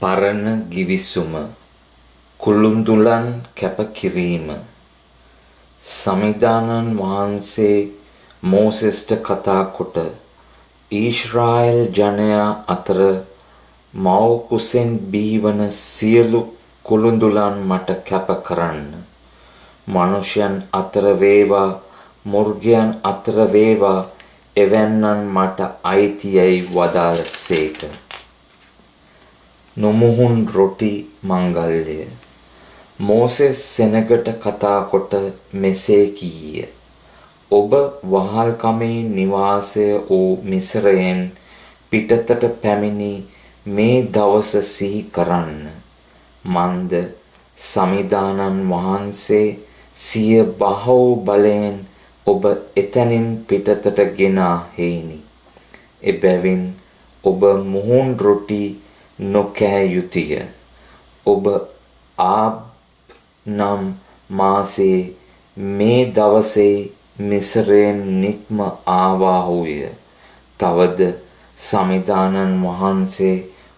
පරණ ගිවිසුම කුළුඳුලන් කැප කිරීම සමිදානන් වහන්සේ මෝසෙස්ට කතා කොට ඊශ්‍රායෙල් ජනයා අතර මව් කුසෙන් බිහිවන සියලු කුළුඳුලන් මට කැප කරන්න. මනුෂ්‍යයන් අතර වේවා මුර්ගයන් අතර වේවා එවැන්නන් මට අයිතියයි වදාළසේක. නොමුහුන් රොටි මංගල්‍යය. මෝසෙස් සෙනගට කතා කොට මෙසේ කීය. ඔබ වහල්කමේ නිවාසය වූ මිස්රයෙන් පිටතට පැමිණි මේ දවස සිහි කරන්න. මන්ද සමිදානන් වහන්සේ සිය බහව් බලයෙන් ඔබ එතැනින් පිටතට ගෙනා හේිනි. එබැවින් ඔබ මුහුන් රොටි නොකෑ යුතුය. ඔබ ආබ් නම් මාසේ මේ දවසේ මිස්රයෙන් නික්ම ආවාහුය. තවද සමිදානන් වහන්සේ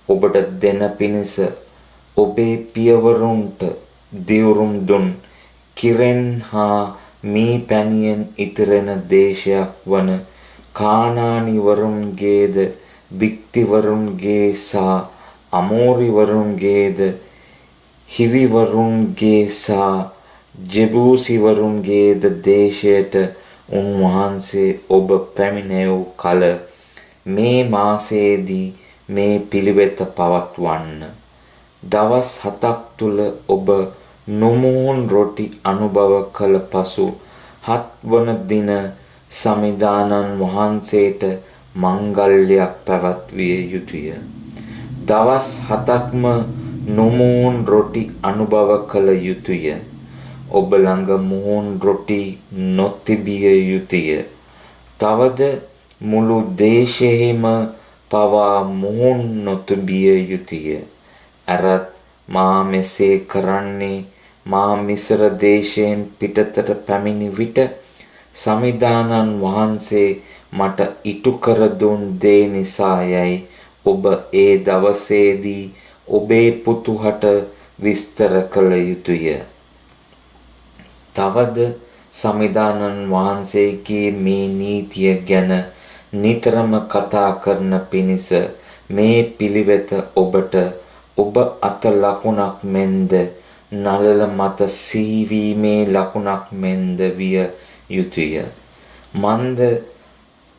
ඔබට දෙන පිණිස ඔබේ පියවරුන්ට දිවුරුම් දුන් කිරෙන් හා මී පැණියෙන් ඉතිරෙන දේශයක් වන කානානිවරුන්ගේද බික්තිවරුන්ගේ සහ අමෝරිවරුන්ගේද හිවිවරුන්ගේ සහ ජෙබූසිවරුන්ගේද දේශයට උන්වහන්සේ ඔබ පැමිණෙව් කල මේ මාසයේදී මේ පිළිවෙත පවත්වන්න. දවස් 7ක් තුල ඔබ නොමුහුන් රොටි අනුභව කළ පසු 7 වන දින සමිදානන් වහන්සේට මංගල්‍යයක් පැවැත්විය යුතුය. දවස් 7ක්ම නොමුහුන් රොටි අනුභව කළ යුතුය. ඔබ ළඟ මුහුන් රොටි නොතිබිය යුතුය. තවද මුළු දේශෙහිම පවා මුහුන් නොතිබිය යුතුය. අරත් මා මෙසේ කරන්නේ මා මිස්ර දේශයෙන් පිටතට පැමිණි විට සමිදානන් වහන්සේ මට ඉටු කර දුන් දේ නිසා යයි ඔබ ඒ දවසේදී ඔබේ පුතුහට විස්තර කළ යුතුය. තවද සමිදානන් වහන්සේගේ මේ නීතිය ගැන නිතරම කතා කරන පිණිස මේ පිළිවෙත ඔබට ඔබ අත ලකුණක් මෙන්ද නළල මත සීවීමේ ලකුණක් මෙන්ද විය යුතුය. මන්ද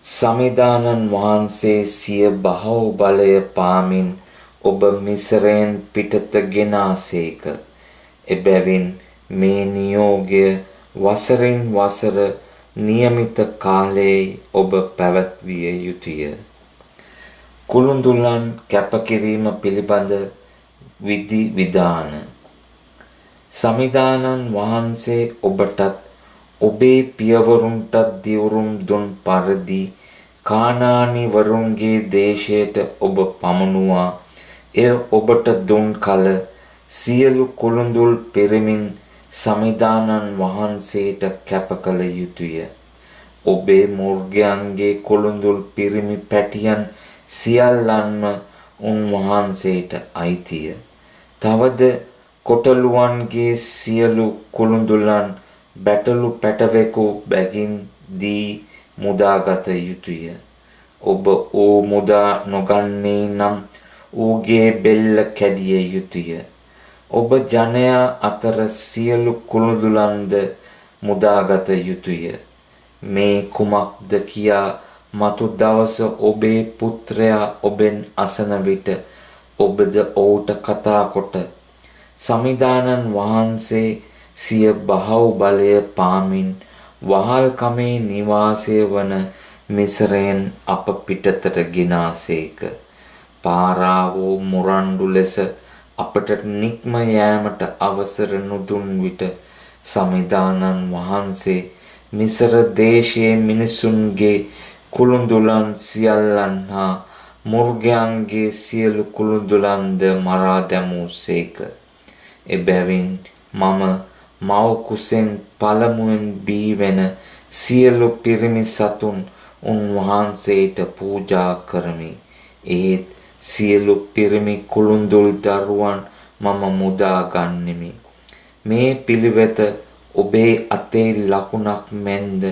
සමිදානන් වහන්සේ සිය බහව් බලය පාමින් ඔබ මිස්රයෙන් පිටත ගෙනාසේක. එබැවින් මේ නියෝගය වසරින් වසර નિયમિત කාලයේ ඔබ පැවැත්විය යුතුය. කුළුඳුලන් කැපකිරීම පිළිබඳ විධි විධාන. සමිදානන් වහන්සේ ඔබටත් ඔබේ පියවරුන්ටත් දිවුරුම් දුන් පරිදි කානානිවරුන්ගේ දේශයට ඔබ පමුණුවා එය ඔබට දුන් කල සියලු කුළුඳුල් පිරිමින් සමිදානන් වහන්සේට කැප කළ යුතුය. ඔබේ මුර්ගයන්ගේ කුළුඳුල් පිරිමි පැටියන් සියල්ලන්ම උන්වහන්සේට අයිතිය. තවද කොටලුවන්ගේ සියලු කුළුඳුලන් බැටළු පැටවෙකු බැගින් දී මුදාගත යුතුය. ඔබ ඌ මුදා නොගන්නේ නම් ඌගේ බෙල්ල කැඩිය යුතුය. ඔබ ජනයා අතර සියලු කුළුඳුලන්ද මුදාගත යුතුය. මේ කුමක්ද කියා මතු දවස ඔබේ පුත්‍රයා ඔබෙන් අසන විට ඔබද ඔහුට කතා කොට සමිදානන් වහන්සේ සිය බහව් බලය පාමින් වහල්කමේ නිවාසය වන මිස්රයෙන් අප පිටතට ගෙනාසේක. පාරාවෝ මුරණ්ඩු ලෙස අපට නික්ම යෑමට අවසර නොදුන් විට සමිදානන් වහන්සේ මිස්ර දේශයේ මිනිසුන්ගේ කුළුඳුලන් සියල්ලන් හා මුර්ගයන්ගේ සියලු කුළුඳුලන්ද මරා දැමූසේක. එබැවින් මම මව් කුසෙන් පළමුවෙන් බිහිවෙන සියලු පිරිමි සතුන් උන්වහන්සේට පූජා කරමි. ඒත් සියලු පිරිමි කුළුඳුල් දරුවන් මම මුදා ගන්නෙමි. මේ පිළිවෙත ඔබේ අතේ ලකුණක් මෙන්ද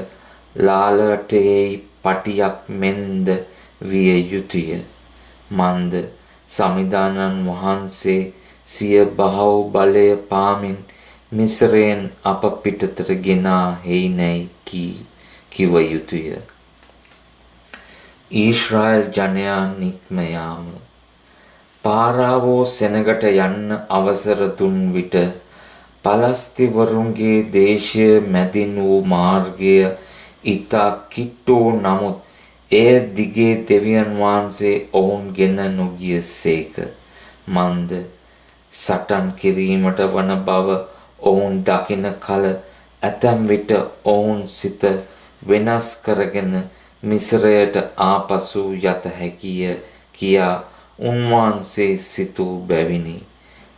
ලාලටයේ පටියක් මෙන්ද විය යුතුය. මන්ද සමිදානන් වහන්සේ සිය බහව් බලය පාමින් මිස්රයෙන් අප පිටතට ගෙනා හේයිනැයි කිව යුතුය. ඊශ්‍රායල් ජනයා නික්ම යාම. පාරාවෝ සෙනගට යන්න අවසර දුන් විට පලස්තිවරුන්ගේ දේශය මැදින් වූ මාර්ගය ඉතා කිට්ටු නමුත් එය දිගේ දෙවියන් වහන්සේ ඔවුන් ගෙන නොගිය සේක. මන්ද සටන් කිරීමට වන බව ඔවුන් දකින කල ඇතැම් විට ඔවුන් සිත වෙනස් කරගෙන මිස්රයට ආපසු යත හැකිය කියා උන්වහන්සේ සිතූ බැවිනි.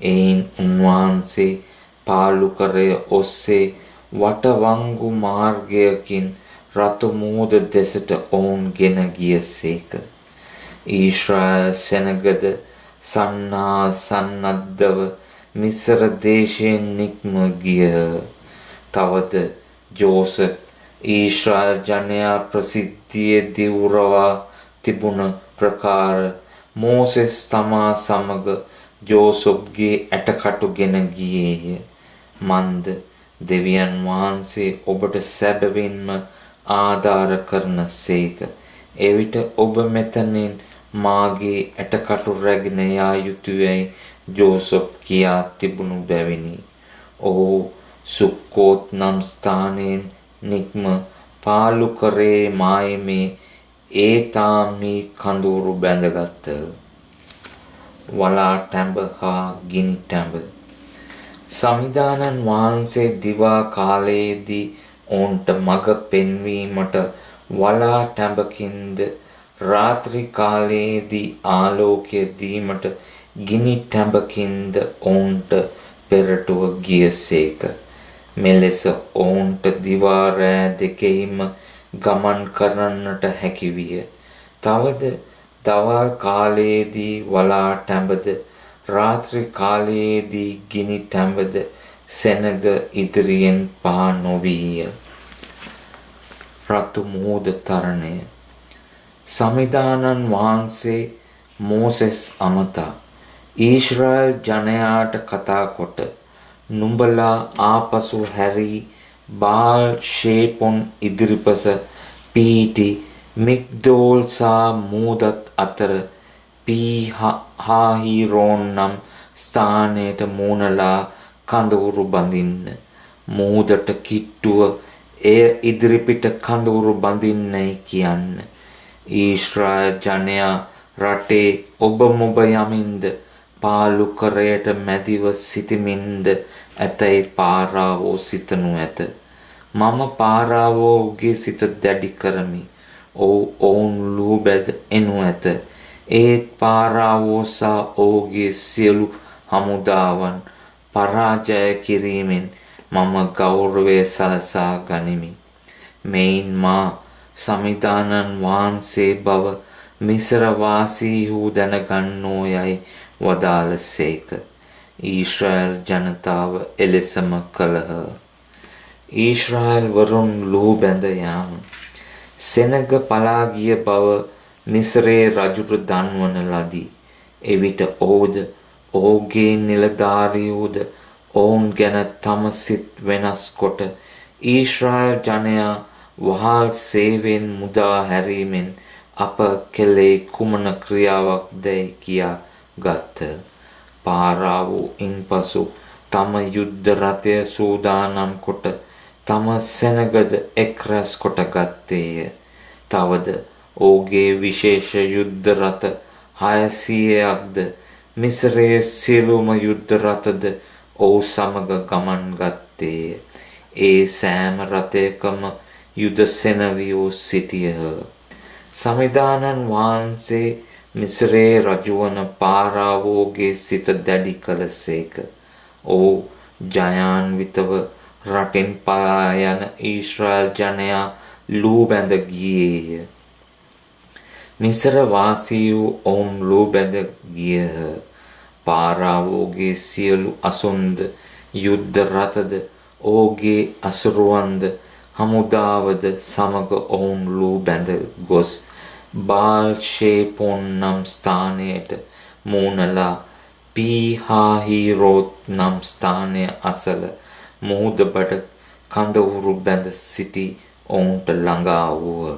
එයින් උන්වහන්සේ පාලුකරය ඔස්සේ වටවංගු මාර්ගයකින් රතු මුහුද දෙසට ඔවුන් ගෙන ගිය සේක. ඊශ්‍රායල් සෙනගද සන්නද්ධව මිස්ර දේශයෙන් නික්ම ගියහ. තවද ජෝසප් ඊශ්‍රායල් ජනයා ප්‍රසිද්ධියේ දිවුරවා තිබුණ ප්‍රකාර මෝසෙස් තමා සමග ජෝසප්ගේ ඇටකටු ගෙන ගියේය. මන්ද දෙවියන් වහන්සේ ඔබට සැබවින්ම ආධාර කරන සේක. එවිට ඔබ මෙතනින් මාගේ ඇටකටු රැගෙන යා යුතුයයි ජෝසප් කියා තිබුණු බැවිනි. ඔහු සුක්කෝත් නම් ස්ථානයෙන් නික්ම පාලුකරේ මායමේ ඒතාමි කඳුරු බැඳගත්ත. වලා ටැඹ හා ගිනි ටැඹ. සමිදානන් වහන්සේ දිවා කාලයේදී ඔවුන්ට මඟ පෙන්වීමට වලා ටැඹකින්ද රාත්‍රී කාලයේදී ආලෝකය දීමට ගිනි ටැඹකින්ද ඔවුන්ට පෙරටුව ගියසේක. මෙලෙස ඔවුන්ට දිවා රෑ දෙකෙහිම ගමන් කරන්නට හැකිවිය. තවද දවල් කාලයේදී වලා ටැඹද රාත්‍රී කාලයේදී ගිනි ටැඹද සෙනග ඉදිරියෙන් පා නොවීය. රතු මුහුද තරණය. සමිදානන් වහන්සේ මෝසෙස් අමතා ඊශ්‍රායල් ජනයාට කතා කොට නුඹලා ආපසු හැරී බාල් ෂේපොන් ඉදිරිපස පීටි මිග්දෝල් සා මූදත් අතර පීහාහිරෝන් නම් ස්ථානයට මූණලා කඳවුරු බඳින්න. මූදට කිට්ටුව එය ඉදිරිපිට කඳවුරු බඳින්නයි කියන්න. ඊශ්‍රායල් ජනයා රටේ ඔබ මොබ යමින්ද පාලුකරයට මැදිව සිටිමින්ද ඇතැයි පාරාවෝ සිතනු ඇත. මම පාරාවෝගේ සිත දැඩි කරමි. ඔවුන් ලූබැද එනු ඇත. ඒත් පාරාවෝ සා ඔහුගේ සියලු හමුදාවන් පරාජය කිරීමෙන් මම ගෞරවය සලසා ගනිමි. මෙයින් මා සමිදානන් වහන්සේ බව මිස්රවාසීහු දැනගන්නෝ යයි වදාළසේක. ඊශ්‍රායල් ජනතාව එලෙසම කළහ. ඊශ්‍රායල් වරුන් ලූබැඳ යාම. සෙනග පලා ගිය බව මිස්රයේ රජුට දන්වන ලදී. එවිට ඔහුද ඔහුගේ නිලධාරියෝද ඔවුන් ගැන තම සිත් වෙනස් කොට ඊශ්‍රායල් ජනයා වහල් සේවෙන් මුදා හැරීමෙන් අප කෙලේ කුමන ක්‍රියාවක් දැයි කියා ගත්ත. පාරාවෝ ඉන්පසු තම යුද්ධ රථය සූදානම් කොට තම සෙනගද එක් රැස් කොට ගත්තේය. තවද ඔහුගේ විශේෂ යුද්ධ රථ 600ක්ද මිස්රයේ සියලුම යුද්ධ රථද ඔහු සමග ගමන් ගත්තේය. ඒ සෑම රථයකම යුද සෙනවියෝ සිටියහ. සමිදානන් වහන්සේ මිස්රයේ රජුවන පාරාවෝගේ සිත දැඩි කළසේක. ඔහු ජයාන්විතව රටෙන් පලා යන ඊශ්‍රායල් ජනයා ලූබැඳ ගියේය. මිසර වාසීහු ඔවුන් ලූ බැඳ ගියහ. පාරාවෝගේ සියලු අසුන්ද යුද්ධ රථද ඔහුගේ අසුරුවන්ද හමුදාවද සමග ඔවුන් ලූ බැඳ ගොස් බාල් ෂේපොන් නම් ස්ථානයට මූණලා පීහාහිරෝත් නම් ස්ථානය අසල මුහුදබඩ කඳවුරු බැඳ සිටි ඔවුන්ට ළඟා වූහ.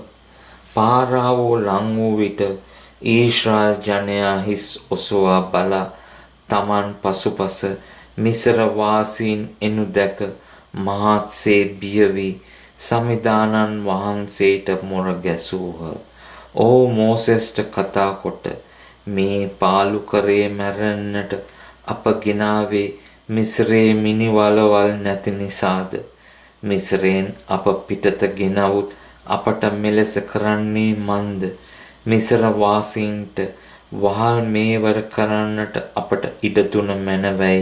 පාරාවෝ ලං වූ විට ඊශ්‍රායල් ජනයා හිස් ඔසවා බලා තමන් පසුපස මිසර වාසීන් එනු දැක මහත්සේ බිය වී සමිදානන් වහන්සේට මොර ගැසූහ. ඔහු මෝසෙස්ට කතා කොට මේ පාලුකරේ මැරෙන්නට අප ගෙනාවේ මිස්රේ මිනිවලවල් නැති නිසාද? මිස්රයෙන් අප පිටත ගෙනවුත් අපට මෙලෙස කරන්නේ මන්ද? මිසර වාසීන්ට වහල් මේවර කරන්නට අපට ඉඩ දුන මැනවයි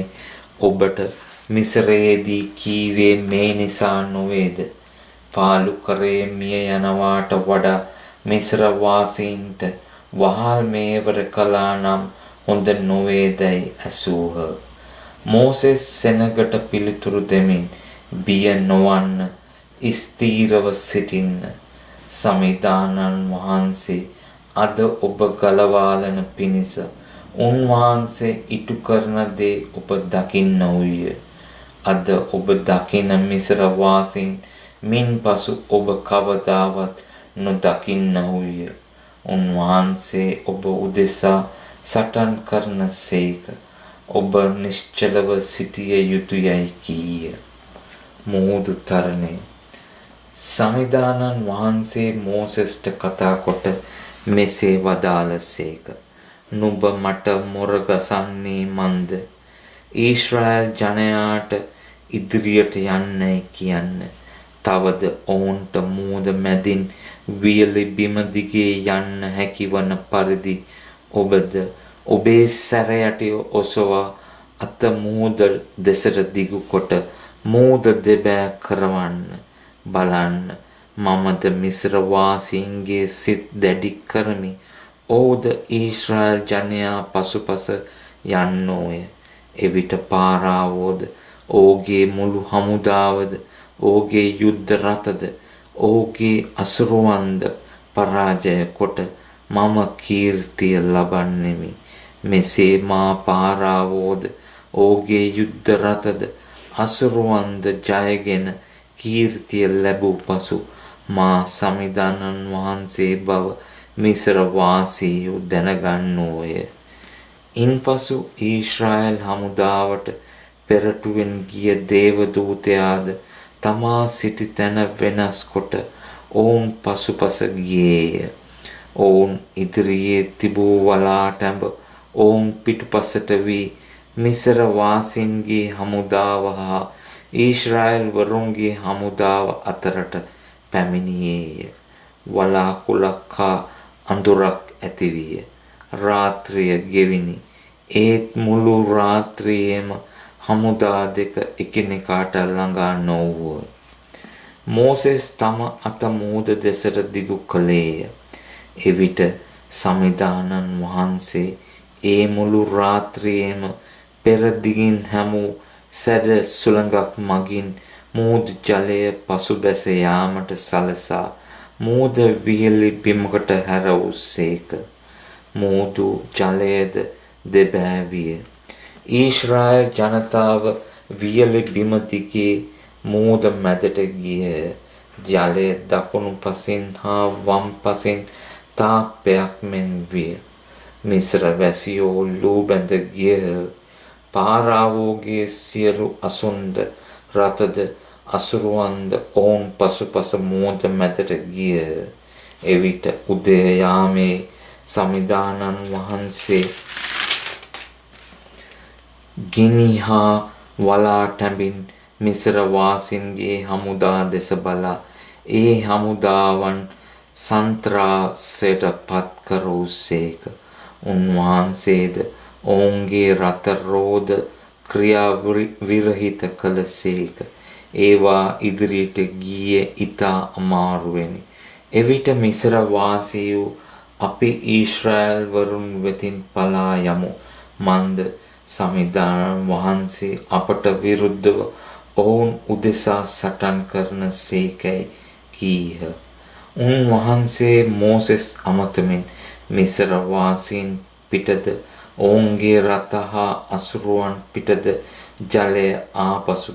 ඔබට මිසරයේදී කීවේ මේ නිසා නොවේද? පාලුකරේ මිය යනවාට වඩා මිසර වාසීන්ට වහල් මේවර කළා නම් හොඳ නොවේදැයි ඇසූහ. මෝසෙස් සෙනගට පිළිතුරු දෙමින් බිය නොවන්න, ස්ථීරව සිටින්න. සමිදානන් වහන්සේ අද ඔබ ගලවාලන පිණිස උන්වහන්සේ ඉටු කරන දේ ඔබ දකින්නවුය. අද ඔබ දකින මිසර වාසීන් මින් පසු ඔබ කවදාවත් නොදකින්නවුය. උන්වහන්සේ ඔබ උදෙසා සටන් කරන සේක. ඔබ නිශ්චලව සිටිය යුතුයයි කීය. මුහුදු තරණය. සමිදානන් වහන්සේ මෝසෙස්ට කතා කොට මෙසේ වදාළසේක. නුඹ මට මොරගසන්නේ මන්ද? ඊශ්‍රායල් ජනයාට ඉදිරියට යන්නයි කියන්න. තවද ඔවුන්ට මුහුද මැදින් වියලි බිම දිගේ යන්න හැකිවන පරිදි ඔබද ඔබේ සැරයටි ඔසවා අත මුහුද දෙසට දිගු කොට මුහුද දෙබෑ කරවන්න. බලන්න, මමද මිස්ර වාසීන්ගේ සිත් දැඩි කරමි. ඔවුද ඊශ්‍රායල් ජනයා පසුපස යන්නෝය. එවිට පාරාවෝද ඔහුගේ මුළු හමුදාවද ඔහුගේ යුද්ධ රථද ඔහුගේ අසුරුවන්ද පරාජය කොට මම කීර්තිය ලබන්නෙමි. මෙසේ මා පාරාවෝද ඔහුගේ යුද්ධ රථද අසුරුවන්ද ජයගෙන කීර්තිය ලැබූ පසු මා සමිදානන් වහන්සේ බව මිසර වාසීහු දැනගන්නෝය. ඉන්පසු ඊශ්‍රායල් හමුදාවට පෙරටුවෙන් ගිය දේවදූතයාද තමා සිටි තැන වෙනස් කොට ඔවුන් පසුපස ගියේය. ඔවුන් ඉදිරියේ තිබූ වලාටැඹ ඔවුන් පිටුපසට වී මිසර වාසීන්ගේ හමුදාව හා ඊශ්‍රායල් වරුන්ගේ හමුදාව අතරට පැමිණියේය. වලාකුළක් හා අඳුරක් ඇතිවිය. රාත්‍රිය ගෙවිනි. ඒත් මුළු රාත්‍රියේම හමුදා දෙක එකිනෙකාට ළඟා නොවුව. මෝසෙස් තම අත මුහුද දෙසට දිගු කළේය. එවිට සමිදානන් වහන්සේ ඒ මුළු රාත්‍රියේම පෙර දිගින් හැමූ සැඩ සුළඟක් මගින් මුහුදු ජලය පසුබැස යාමට සලසා මුහුද වියලි බිමකට හැරවූසේක. මුහුදු ජලයද දෙබෑවිය. ඊශ්‍රායල් ජනතාව වියලි බිම දිගේ මුහුද මැදට ගිය. ජලය දකුණු පසින් හා වම් පසින් තාප්පයක් මෙන් විය. මිස්ර වැසියෝ ලූ බැඳ ගියහ. පාරාවෝගේ සියලු අසුන්ද රථද අසුරුවන්ද ඔවුන් පසුපස මුහුද මැදට ගියහ. එවිට උදය යාමේ සමිදානන් වහන්සේ ගිනි හා වලා තැඹින් මිසර වාසීන්ගේ හමුදා දෙස බලා ඒ හමුදාවන් සන්ත්‍රාසයට පත් කරවූසේක. උන්වහන්සේද ඔවුන්ගේ රථ රෝද ක්‍රියා විරහිත කළසේක. ඒවා ඉදිරියට ගියේ ඉතා අමාරුවෙනි. එවිට මිසර වාසීහු අපි ඊශ්‍රායල් වරුන් වෙතින් පලා යමු. මන්ද සමිඳානන් වහන්සේ අපට විරුද්ධව ඔවුන් උදෙසා සටන් කරන සේකැයි කීහ. උන්වහන්සේ මෝසෙස් අමතමින් මිස්ර වාසීන් පිටද ඔවුන්ගේ රථ හා අසුරුවන් පිටද ජලය ආපසු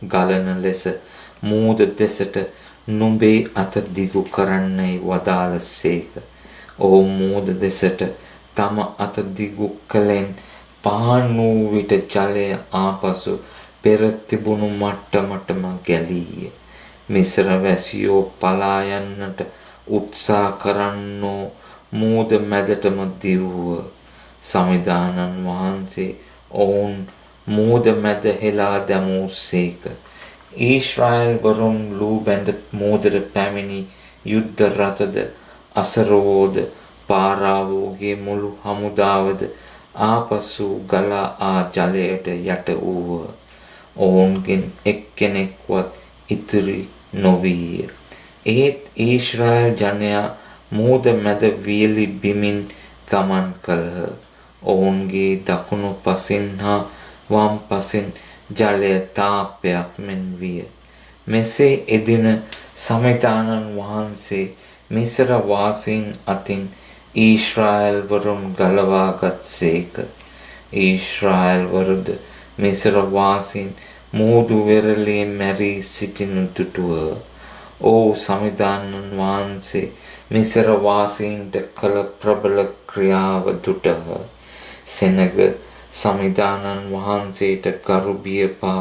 ගලන ලෙස මූද දෙසට නුඹේ අත දිගු කරන්නයි වදාළසේක. ඔහු මූද දෙසට තම අත දිගු කලෙන් පහන් වූ විට ජලය ආපසු පෙර තිබුණු මට්ටමටම ගැලීය. මිස්ර වැසියෝ පලා යන්නට උත්සාහ කරන්නෝ මූද මැදටම දිව්ව. සමිඳානන් වහන්සේ ඔවුන් මූද මැද හෙලා දැමූසේක. ඊශ්‍රායල් වරුන් ලූ බැඳ මූදට පැමිණි යුද්ධ රථද අසරෝද පාරාවෝගේ මුළු හමුදාවද ආපසු ගලා ආ ජලයට යට වූහ. ඔවුන්ගෙන් එක්කෙනෙක්වත් ඉතිරි නොවීය. ඒත් ඊශ්‍රායල් ජනයා මූද මැද වියලි බිමින් ගමන් කළහ. ඔවුන්ගේ දකුණු පසින් හා වම් පසින් ජලය තාපයක් මෙන් විය. මෙසේ එදින සමිධානන් වහන්සේ මිස්ර වාසීන් අතින් ඊශ්‍රායල් වරුන් ගලවාගත් සේක. ඊශ්‍රායල් වරුද මිස්ර වාසීන් මූදු වෙරළේ මැරී සිටිනු දුටුව. ඕ සමිධානන් වහන්සේ මිස්ර වාසීන්ට කළ ප්‍රබල ක්‍රියාව දුටහ. සෙනග සමිධානන් වහන්සේට ගරු බියපා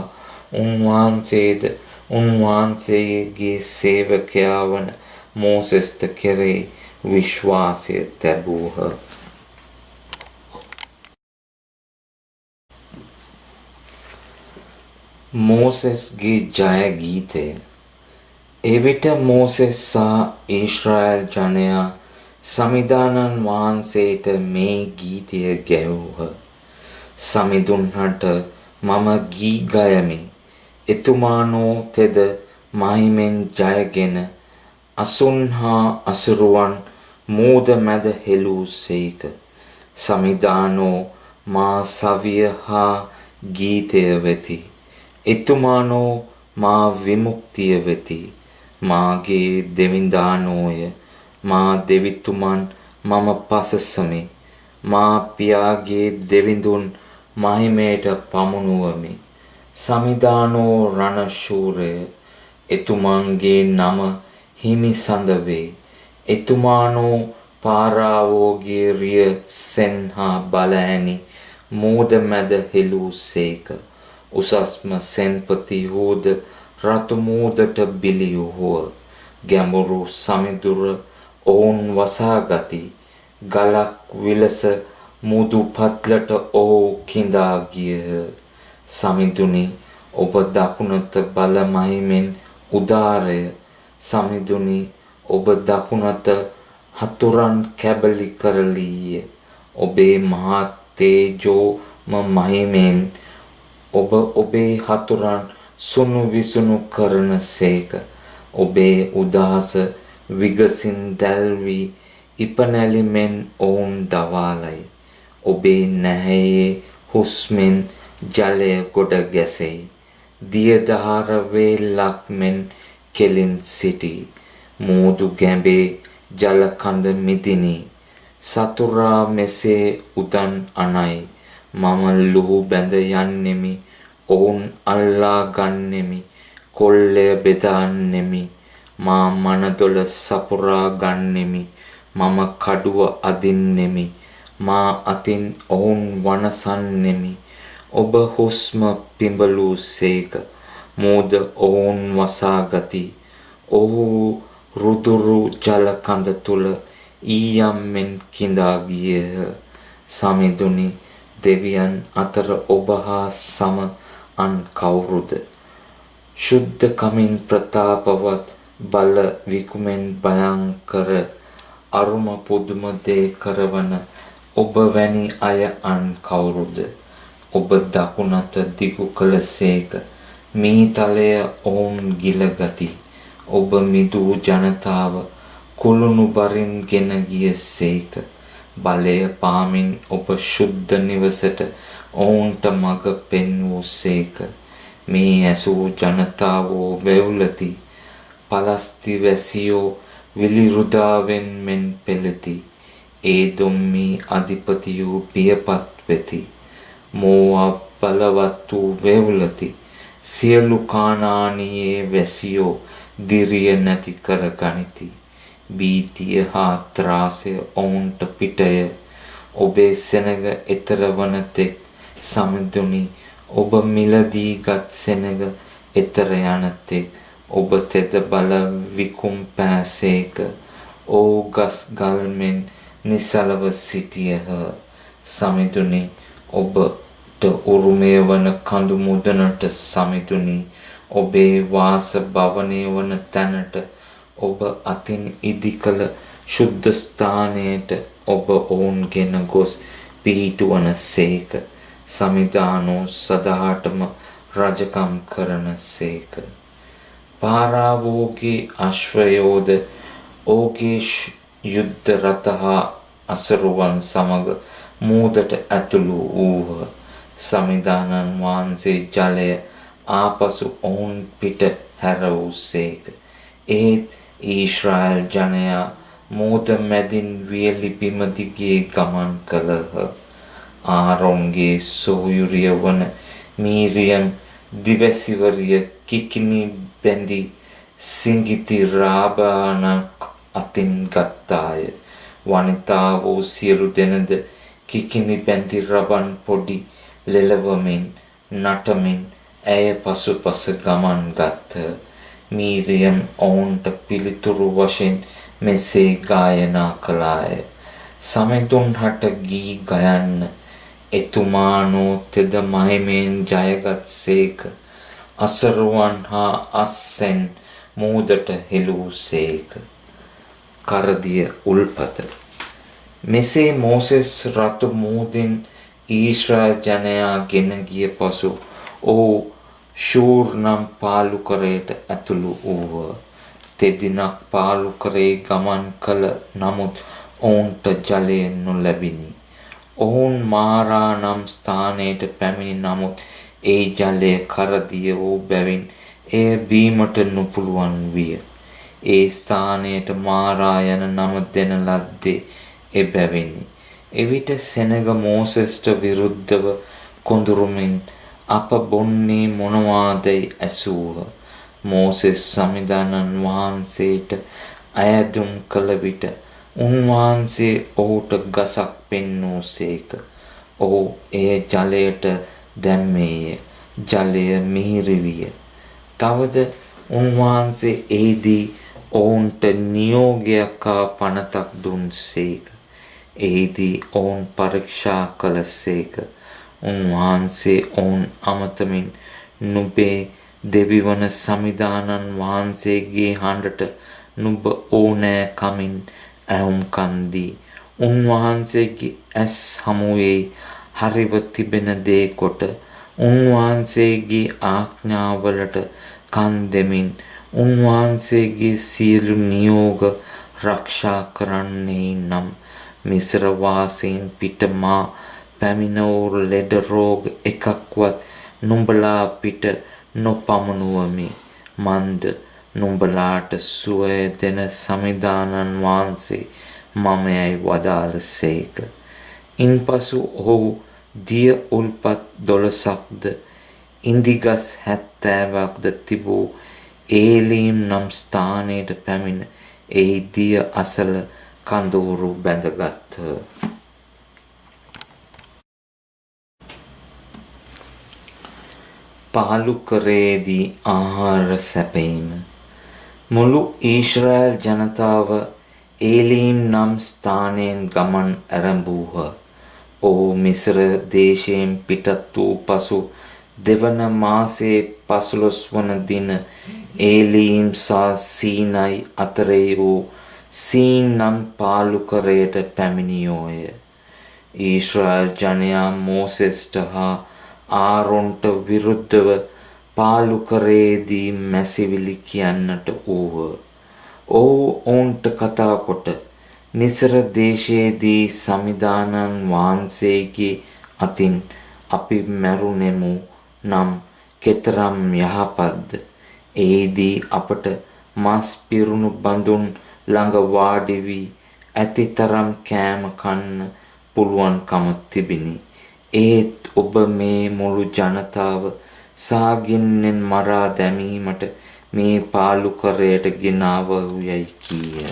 උන්වහන්සේද උන්වහන්සේගේ සේවකයා වන මෝසෙස්ට කෙරෙහි විශ්වාසය තැබූහ. මෝසෙස්ගේ ජය ගීතය. එවිට මෝසෙස් සහ ඊශ්‍රායල් ජනයා සමිධානන් වහන්සේට මේ ගීතය ගැයූහ. සමිඳුන්හට මම ගී ගයමි. එතුමානෝ තෙද මහිමෙන් ජයගෙන අසුන් හා අසුරුවන් මූද මැද හෙළූසේක. සමිධානෝ මා සවිය හා ගීතය වෙති. එතුමානෝ මා විමුක්තිය වෙති. මාගේ දෙවිඳානෝය. මා දෙවිතුමන් මම පසසමි. මා පියාගේ දෙවිඳුන් මහිමයට පමුණුවමි. සමිධානෝ රණශූරය. එතුමන්ගේ නම හිමි සඳ වේ. එතුමානෝ පාරාවෝගේ රිය සෙන් හා බලඇණි මූද මැද හෙළූසේක. උසස්ම සෙන්පතිහුද රතු මූදට බිලියුහුව. ගැඹුරු සමිඳුර ඔවුන් වසාගති. ගලක් විලස මුදු පත්ලට ඔහු කිඳා ගියහ. සමිඳුනි ඔබ දකුණත බල මහිමෙන් උදාරය. සමිඳුනි ඔබ දකුණත හතුරන් කැබලි කරලීය. ඔබේ මහත් තේජෝම මහිමෙන් ඔබ ඔබේ හතුරන් සුණු විසුණු කරන සේක. ඔබේ උදහස විගසින් දැල්වී ඉපනැලි මෙන් ඔවුන් දවාලයි. ඔබේ නැහැයේ හුස්මෙන් ජලය ගොඩ ගැසෙයි. දියදහර වේල්ලක් මෙන් කෙලින් සිටී. මූදු ගැඹේ ජලකඳ මිදිනි. සතුරා මෙසේ උදන් අනයි. මම ලුහු බැඳ යන්නෙමි. ඔවුන් අල්ලා ගන්නෙමි. කොල්ලය බෙදාන්නෙමි. මා මනදොල සපුරා ගන්නෙමි. මම කඩුව අදින්නෙමි. මා අතින් ඔවුන් වනසන්නෙමි. ඔබ හුස්ම පිඹලූ සේක. මෝද ඔවුන් වසාගති. ඔහු රුදුරු ජලකඳ තුළ ඊයම් මෙන් කිඳා ගියහ. සමිඳුනි දෙවියන් අතර ඔබ හා සම අන් කවුරුද? ශුද්ධ කමින් ප්‍රතාපවත් බල විකුමෙන් භයංකර අරුම පුදුම දේ කරවන ඔබ වැනි අය අන් කවුරුද? ඔබ දකුණත දිගු කළසේක. මීතලය ඔවුන් ගිලගති. ඔබ මිදූ ජනතාව කුළුණු බරින් ගෙන ගිය සේක. බලය පාමින් ඔබ ශුද්ධ නිවසට ඔවුන්ට මඟ පෙන්වූ සේක. මේ ඇසූ ජනතාවෝ වෙව්ලති. පලස්ති වැසියෝ විලිරුදාවෙන් මෙන් පෙළති. ඒදොම්මී අධිපතියෝ බියපත් වෙති. මෝවාබ් බලවත් වූ වෙව්ලති. සියලු කානානියේ වැසියෝ දිරිය නැති කර ගනිති. බීතිය හා ත්‍රාසය ඔවුන්ට පිටය. ඔබේ සෙනග එතර වන තෙක් සමිඳුනි ඔබ මිලදී ගත් සෙනග එතර යන තෙක් ඔබ තෙද බල විකුම් පෑසේක. ඕ ගස් ගල්මෙන් නිසලව සිටියහ. සමිඳුනි ඔබට උරුමය වන කඳු මුදනට සමිඳුනි ඔබේ වාස භවනය වන තැනට ඔබ අතින් ඉදි කළ ශුද්ධ ස්ථානයට ඔබ ඔවුන් ගෙන ගොස් පිහිටුවන සේක. සමිධානෝ සදාටම රජකම් කරන සේක. පාරාවෝගේ අශ්වයෝද ඕගේ යුද්ධ රථ හා අසරුවන් සමග මූදට ඇතුළු වූහ. සමිධානන් වහන්සේ ජලය ආපසු ඔවුන් පිට හැර වූ සේක. ඒත් ඊශ්‍රායල් ජනයා මූද මැදින් වියලි බිම දිගේ ගමන් කළහ. ආරොන්ගේ සොහොයුරිය වන මීරියම් දිවැසිවරිය කිකිනි බැඳි සිඟිති රාබානක් අතින් ගත්තාය. වනිතාවෝ සියලු දෙනද කිකිනි බැඳි රබන් පොඩි ලෙලවමින් නටමින් ඇය පසුපස ගමන් ගත්හ. මීරියම් ඔවුන්ට පිළිතුරු වශයෙන් මෙසේ ගායනා කළාය. සමිඳුන් හට ගී ගයන්න එතුමානෝ තෙද මහිමෙන් ජයගත් සේක. අසරුවන් හා අස්සෙන් මූදට හෙළූ සේක. කරදිය උල්පත. මෙසේ මෝසෙස් රතු මූදෙන් ඊශ්‍රායල් ජනයා ගෙන ගිය පසු ඔහු ෂූර් නම් පාලුකරයට ඇතුළු වූහ. තෙදිනක් පාලුකරේ ගමන් කළ නමුත් ඔවුන්ට ජලය නොලැබිණි. ඔවුන් මාරා නම් ස්ථානයට පැමිණි නමුත් ඒ ජලය කරදිය වූ බැවින් එය බීමට නොපුළුවන් විය. ඒ ස්ථානයට මාරා යන නම දෙන ලද්දේ එබැවිනි. එවිට සෙනග මෝසෙස්ට විරුද්ධව කොඳුරුමින් අප බොන්නේ මොනවාදැයි ඇසූහ. මෝසෙස් සමිධානන් වහන්සේට අයදුම් කළ විට උන්වහන්සේ ඔහුට ගසක් පෙන්වූ සේක. ඔහු එය ජලයට දැම්මේය. ජලය මිහිරි විය. තවද උන්වහන්සේ එහිදී ඔවුන්ට නියෝගයක් හා පනතක් දුන් සේක. එහිදී ඔවුන් පරීක්ෂා කළ සේක. උන්වහන්සේ ඔවුන් අමතමින් නුඹේ දෙවිවන සමිධානන් වහන්සේගේ හඬට නුඹ ඕනෑ කමින් ඇහුම්කන් දී උන්වහන්සේගේ ඇස් හමුවේ හරිව තිබෙන දේ කොට උන්වහන්සේගේ ආඥාවලට කන් දෙමින් උන්වහන්සේගේ සියලු නියෝග රක්ෂා කරන්නේ නම් මිස්ර වාසීන් පිට මා පැමිණ වූ ලෙඩ රෝග එකක්වත් නුඹලා පිට නොපමුණුවමි. මන්ද නුඹලාට සුවය දෙන සමිධානන් වහන්සේ මමයයි වදාළ සේක. ඉන්පසු ඔහු දිය උල්පත් 12ක්ද ඉන්දිගස් 70ක්ද තිබූ ඒලීම් නම් ස්ථානයට පැමිණ එහි දිය අසල කඳවුරු බැඳගත්හ. පාලුකරේදී ආහාර සැපීම. මුළු ඊශ්‍රායල් ජනතාව ඒලීම් නම් ස්ථානයෙන් ගමන් ඇරඹූහ. ඔහු මිස්ර දේශයෙන් පිටත් වූ පසු දෙවන මාසයේ 15 වන දින ඒලීම් සහ සීනයි අතරේ වූ සීන් නම් පාලුකරයට පැමිණියෝය. ඊශ්‍රායල් ජනයා මෝසෙස්ට හා ආරොන්ට විරුද්ධව පාලුකරේදී මැසිවිලි කියන්නට වූහ. ඔවුන්ට කතා කොට මිස්ර දේශයේදී සමිදානන් වහන්සේගේ අතින් අපි මැරුණෙමු නම් කෙතරම් යහපත්ද. එෙහිදී අපට මස් පිරුණු බඳුන් ළඟ වාඩි වී ඇතිතරම් කෑම කන්න පුළුවන්කම තිබිනි. ඒත් ඔබ මේ මුළු ජනතාව සාගින්නෙන් මරා දැමීමට මේ පාලුකරයට ගෙනාවුයයි කීය.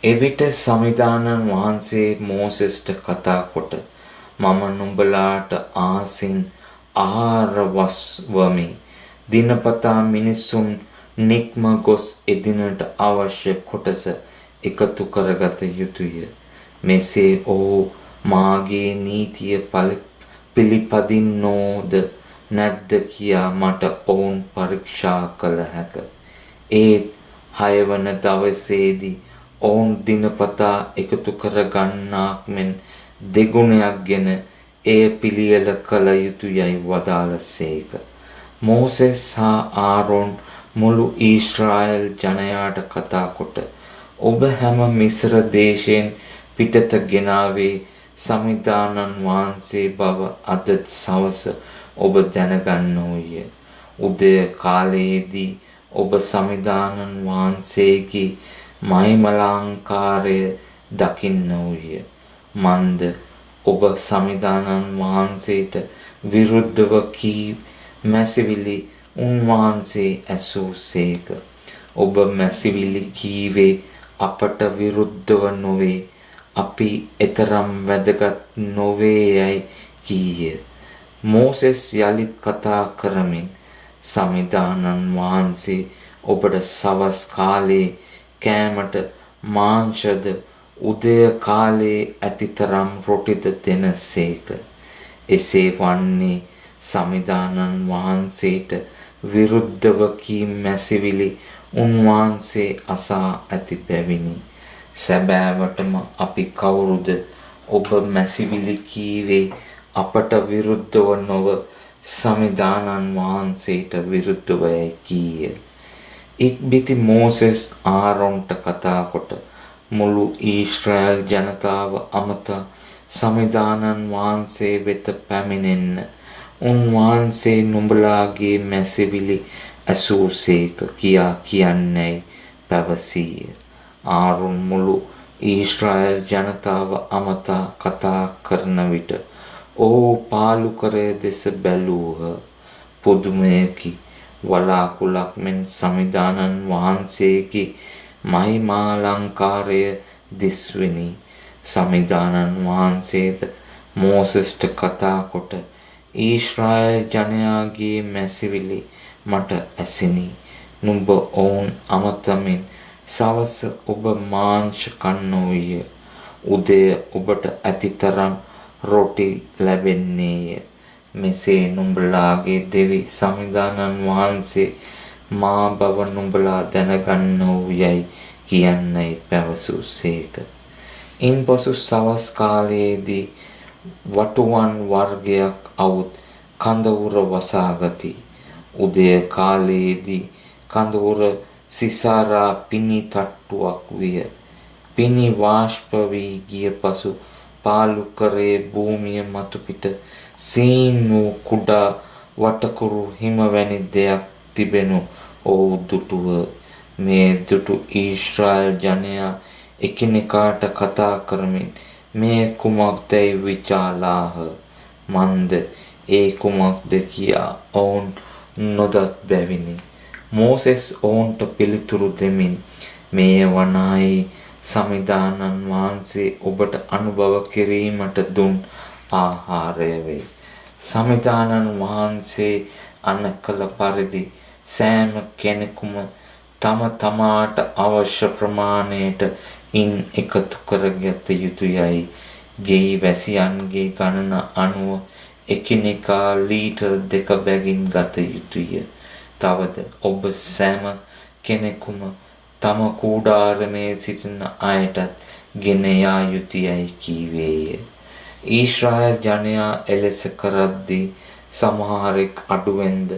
එවිට සමිදානන් වහන්සේ මෝසෙස්ට කතා කොට මම නුඹලාට ආසින් ආහාර වස්වමි. දිනපතා මිනිසුන් නික්ම ගොස් එදිනට අවශ්‍ය කොටස එකතු කරගත යුතුය. මෙසේ ඔහු මාගේ නීතිය පිළිපදින්නෝද නැද්ද කියා මට ඔවුන් පරීක්ෂා කළ හැක. ඒත් 6 වන දවසේදී ඔවුන් දිනපතා එකතු කරගන්නාක් මෙන් දෙගුණයක් ගෙන එය පිළියෙල කළ යුතුයයි වදාළසේක. මෝසෙස් හා ආරෝන් මුළු ඊශ්‍රායල් ජනයාට කතා කොට ඔබ හැම මිස්ර දේශයෙන් පිටත ගෙනාවේ සමිදානන් වහන්සේ බව අද සවස ඔබ දැනගන්නෝය. උදය කාලයේදී ඔබ සමිදානන් වහන්සේගේ මහිමලාංකාරය දකින්නෝය. මන්ද ඔබ සමිදානන් වහන්සේට විරුද්ධව කී මැසිවිලි උන්වහන්සේ ඇසූසේක. ඔබ මැසිවිලි කීවේ අපට විරුද්ධව නොවේ, අපි එතරම් වැදගත් නොවේ යයි කීය. මෝසෙස් යලිත් කතා කරමින් සමිදානන් වහන්සේ ඔබට සවස් කාලේ කෑමට මාංශද උදය කාලේ ඇතිතරම් රොටිද දෙනසේක. එසේ වන්නේ සමිදානන් වහන්සේට විරුද්ධව කී මැසිවිලි උන්වහන්සේ අසා ඇති බැවිනි. සැබෑවටම අපි කවුරුද ඔබ මැසිවිලි කීවේ අපට විරුද්ධව නොව සමිදානන් වහන්සේට විරුද්ධවයි කීය. ඉක්බිති මෝසෙස් ආරොන්ට කතා කොට මුළු ඊශ්‍රායල් ජනතාව අමතා සමිදානන් වහන්සේ වෙත පැමිණෙන්න. උන්වහන්සේ නුඹලාගේ මැසිවිලි ඇසූසේක කියා කියන්නේ පැවසීය. ආරොන් මුළු ඊශ්‍රායල් ජනතාව අමතා කතා කරන විට ඔහු පාලුකරය දෙස බැලූහ. පුදුමයකි. වලාකුලක් මෙන් සමිදානන් වහන්සේගේ මහිමාලංකාරය දිස්විනි. සමිදානන් වහන්සේද මෝසෙස්ට කතා කොට ඊශ්‍රායල් ජනයාගේ මැසිවිලි මට ඇසිනි. නුඹ ඔවුන් අමතමින් සවස ඔබ මාංශ කන්නෝය. උදය ඔබට ඇතිතරම් රොටි ලැබෙන්නේය. මෙසේ නුඹලාගේ දෙවි සමිදානන් වහන්සේ මා බව නුඹලා දැනගන්නෝයයි කියන්නයි පැවසූසේක. ඉන්පසු සවස් කාලයේදී වටුවන් වර්ගයක් අවුත් කඳවුර වසාගති. උදය කාලයේදී කඳවුර සිසාරා පිණි තට්ටුවක් විය. පිණි වාෂ්ප වී ගිය පසු පාලුකරේ භූමිය මතු පිට සීන් වූ කුඩා වටකුරු හිම වැනි දෙයක් තිබෙනු ඔහු දුටුව. මේ දුටු ඊශ්‍රායල් ජනයා එකිනෙකාට කතා කරමින් මේ කුමක්දැයි විචාලාහ. මන්ද ඒ කුමක්ද කියා ඔවුන් නොදත් බැවිනි. මෝසෙස් ඔවුන්ට පිළිතුරු දෙමින් මේ වනායි සමිදානන් වහන්සේ ඔබට අනුභව කිරීමට දුන් ආහාරය වේ. සමිදානන් වහන්සේ අනකල පරිදි සෑම කෙනෙකුම තම තමාට අවශ්‍ය ප්‍රමාණයට ඉන් එකතු කරගත යුතුයයි. ගෙයි වැසියන්ගේ ගණන අනුව එකිනෙකා ලීටර් 2 බැගින් ගත යුතුය. තවද ඔබ සෑම කෙනෙකුම තම කූඩාරමේ සිටින අයටත් ගෙන යා යුතුයයි කීවේය. ඊශ්‍රායල් ජනයා එලෙස කරද්දී සමහරෙක් අඩුවෙන්ද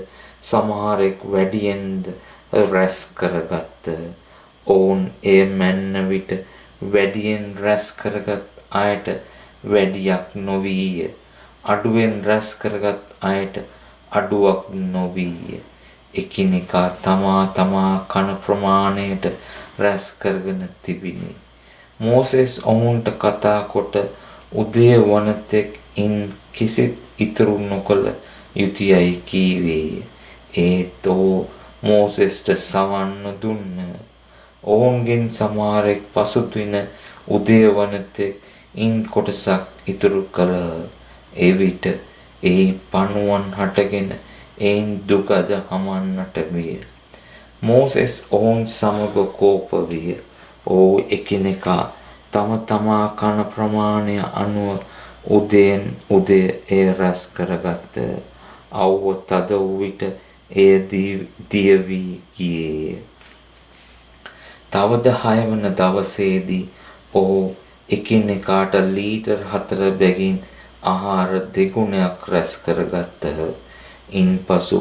සමහරෙක් වැඩියෙන්ද රැස් කරගත් ඔවුන් එය මැන්න විට වැඩියෙන් රැස් කරගත් අයට වැඩියක් නොවීය. අඩුවෙන් රැස් කරගත් අයට අඩුවක් නොවීය. එකිනෙකා තමා කන ප්‍රමාණයට රැස් කරගෙන තිබිණි. මෝසෙස් ඔවුන්ට කතා කොට උදය වනතෙක් ඉන් කිසිත් ඉතුරු නොකළ යුතුයයි කීවේය. ඒත් ඔහු මෝසෙස්ට සවන් නොදුන්හ. ඔවුන්ගෙන් සමහරෙක් පසුදින උදය වනතෙක් ඉන් කොටසක් ඉතුරු කළහ. එවිට එහි පණුවන් හටගෙන එයින් දුකද හමන්නට විය. මෝසෙස් ඔවුන් සමග කෝප විය. ඔහු එකිනෙකා තමා කන ප්‍රමාණය අනුව උදයෙන් උදය එය රැස් කරගත්ත. අවුව තද වූ විට එය දිය වී ගියේය. තවද 6 වන දවසේදී ඔහු එකිනෙකාට ලීටර් 4 බැගින් ආහාර 2 ගුණයක් රැස් කරගත්තහ. ඉන්පසු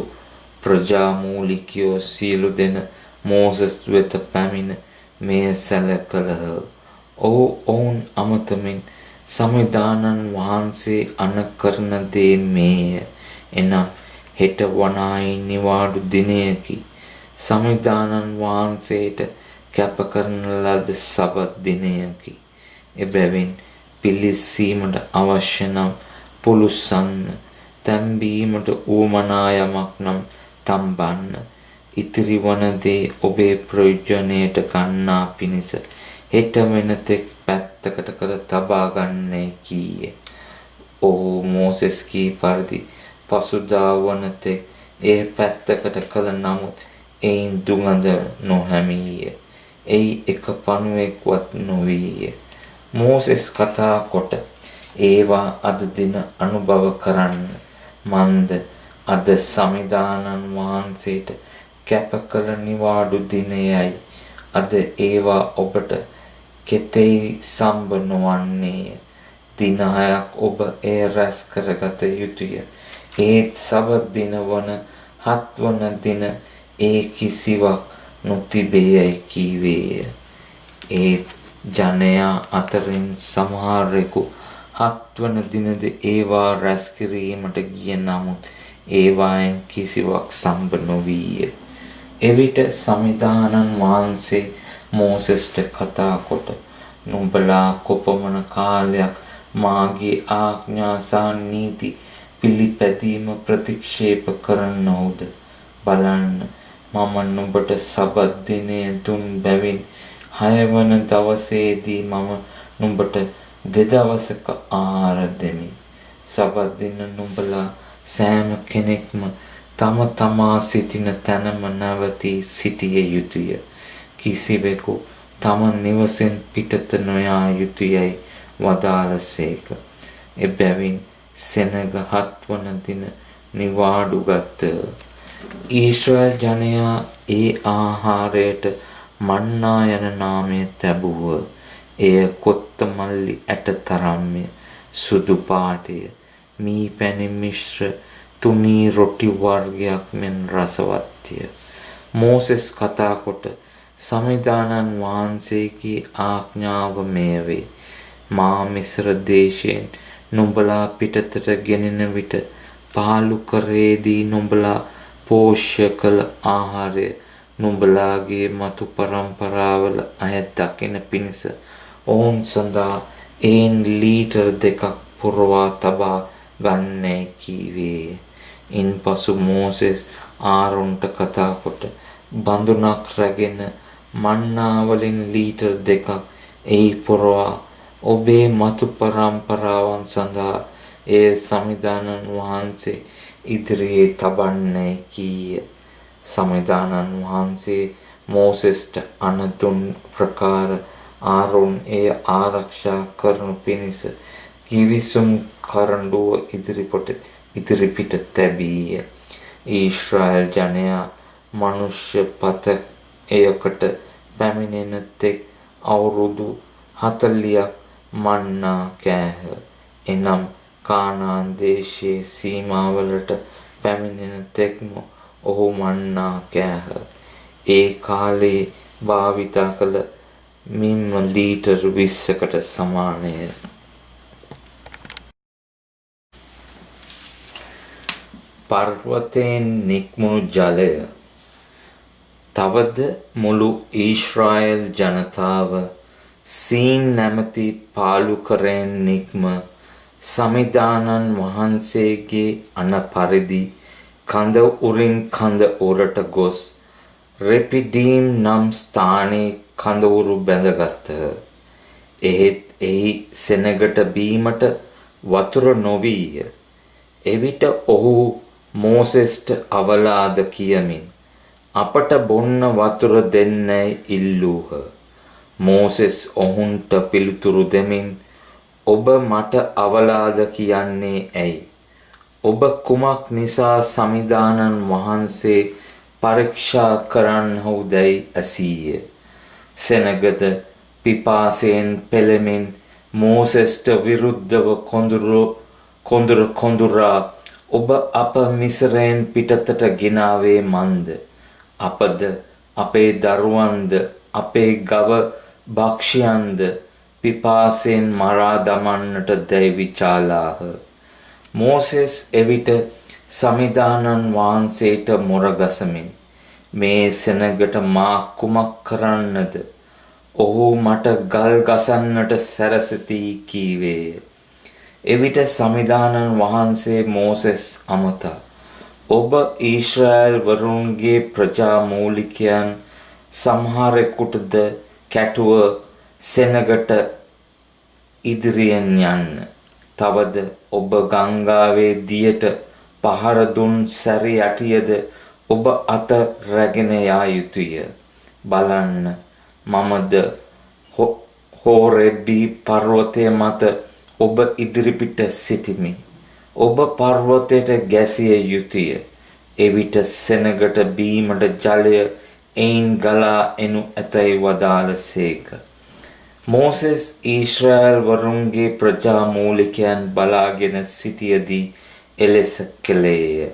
ප්‍රජාමූලිකයෝ සියලු දෙන මෝසෙස් වෙත පැමිණ මෙය සැලකළහ. ඔහු ඔවුන් අමතමින් සමිදානන් වහන්සේ අනකරන දේ මේය. එනම් හෙට වනාහි නිවාඩු දිනයකි. සමිදානන් වහන්සේට කැප කරන ලද සබත් දිනයකි. එබැවින් පිළිස්සීමට අවශ්‍ය නම් පුළුස්සන්න, තැන්බීමට උවමනා යමක් නම් තම්බන්න. ඉතිරි වන දේ ඔබේ ප්‍රයෝජනයට ගන්නා පිණිස හෙට වෙනතෙක් පැත්තකට කර තබා ගන්නයි කීය. ඔහු මෝසෙස් කී පරිදි පසුදා වනතෙක් එය පැත්තකට කළ නමුත් එයින් දුගඳ නොහැමීය. එයි එක පණුවෙක්වත් නොවීය. මෝසෙස් කතා කොට ඒවා අද දින අනුභව කරන්න. මන්ද අද සමිදානන් වහන්සේට කැප කළ නිවාඩු දිනයයි. අද ඒවා ඔබට කෙතෙයි සම්බ නොවන්නේය. දින 6ක් ඔබ එය රැස් කරගත යුතුය. ඒත් සබත් දින වන 7 වන දින ඒ කිසිවක් නොතිබේයයි කීවේය. ඒත් ජනයා අතරින් සමහරෙකු 7 වන දිනද ඒවා රැස් කිරීමට ගිය නමුත් ඒවායින් කිසිවක් සම්බ නොවීය. එවිට සමිදානන් වහන්සේ මෝසෙස්ට කතා කොට නුඹලා කොපමණ කාලයක් මාගේ ආඥා සහ නීති පිළිපැදීම ප්‍රතික්ෂේප කරන්නවුද? බලන්න, මම නුඹට සබත් දිනය දුන් බැවින් 6 වන දවසේදී මම නුඹට 2 දවසක ආහාර දෙමි. සබත් දින නුඹලා සෑම කෙනෙක්ම තමා සිටින තැනම නැවතී සිටිය යුතුය. කිසිවෙකු තම නිවසෙන් පිටත නොයා යුතුයයි වදාළසේක. එබැවින් සෙනග 7 වන දින නිවාඩු ගත්හ. ඊශ්‍රායල් ජනයා ඒ ආහාරයට මන්නා යන නාමය තැබුව. එය කොත්තමල්ලි ඇට තරම්ය, සුදු පාටය, මී පැණි මිශ්‍ර තුනී රොටි වර්ගයක් මෙන් රසවත්ය. මෝසෙස් කතා කොට සමිදානන් වහන්සේගේ ආඥාව මෙය වේ. මා මිස්ර දේශයෙන් නුඹලා පිටතට ගෙනෙන විට පාලු කරේදී නුඹලා පෝෂ්‍ය කළ ආහාරය නුඹලාගේ මතු පරම්පරාවල අය දකින පිණිස ඔවුන් සඳහා එයින් ලීටර් 2ක් පුරවා තබා ගන්නයි කීවේය. ඉන්පසු මෝසෙස් ආරොන්ට කතා කොට බඳුනක් රැගෙන මන්නා වලින් ලීටර් 2ක් එහි පුරවා ඔබේ මතු පරම්පරාවන් සඳහා එය සමිදානන් වහන්සේ ඉදිරියේ තබන්නයි කීය. සමිදානන් වහන්සේ මෝසෙස්ට අනදුන් ප්‍රකාර ආරොන් එය ආරක්ෂා කරනු පිණිස කිවිසුම් කරඬුව ඉදිරිපිට තැබීය. ඊශ්‍රායල් ජනයා මනුෂ්‍ය පතයකට පැමිණෙන තෙක් අවුරුදු 40ක් මන්නා කෑහ. එනම් කානාන් දේශයේ සීමාවලට පැමිණෙන තෙක්ම ඔහු මන්නා කෑහ. ඒ කාලේ භාවිතා කළ මින්ම ලීටර් 20කට සමානය. පර්වතයෙන් නික්මුණු ජලය. තවද මුළු ඊශ්‍රායෙල් ජනතාව සීන් නැමැති පාලුකරයෙන් නික්ම සමිදානන් වහන්සේගේ අන පරිදි කඳ උරින් කඳ උරට ගොස් රෙපිඩීම් නම් ස්ථානයේ කඳවුරු බැඳගත්හ. එහෙත් එහි සෙනගට බීමට වතුර නොවීය. එවිට ඔහු මෝසෙස්ට අවලාද කියමින් අපට බොන්න වතුර දෙන්නැයි ඉල්ලූහ. මෝසෙස් ඔවුන්ට පිළිතුරු දෙමින් ඔබ මට අවලාද කියන්නේ ඇයි? ඔබ කුමක් නිසා සමිදානන් වහන්සේ පරීක්ෂා කරන්නහුදැයි ඇසීය. සෙනගද පිපාසයෙන් පෙළෙමින් මෝසෙස්ට විරුද්ධව කොඳුරා ඔබ අප මිසරයෙන් පිටතට ගෙනාවේ මන්ද? අපද අපේ දරුවන්ද අපේ ගව භක්ෂයන්ද පිපාසයෙන් මරා දමන්නට දැයි විචාලාහ. මෝසෙස් එවිට සමිදානන් වහන්සේට මොරගසමින් මේ සෙනගට මා කුමක් කරන්නද? ඔහු මට ගල් ගසන්නට සැරසති කීවේය. එවිට සමිදානන් වහන්සේ මෝසෙස් අමතා ඔබ ඊශ්‍රායෙල් වරුන්ගේ ප්‍රජා මූලිකයන් සමහරෙකුටද කැටුව සෙනගට ඉදිරියෙන් යන්න. තවද ඔබ ගංගාවේ දියට පහර දුන් සැරි යටියද ඔබ අත රැගෙන යා යුතුය. බලන්න මමද හෝරෙබ්බී පර්වතය මත ඔබ ඉදිරිපිට සිටිමි. ඔබ පර්වතයට ගැසිය යුතුය. එවිට සෙනගට බීමට ජලය එයින් ගලා එනු ඇතැයි වදාළසේක. මෝසෙස් ඊශ්‍රායෙල් වරුන්ගේ ප්‍රජා මූලිකයන් බලාගෙන සිටියදී එලෙස කළේය.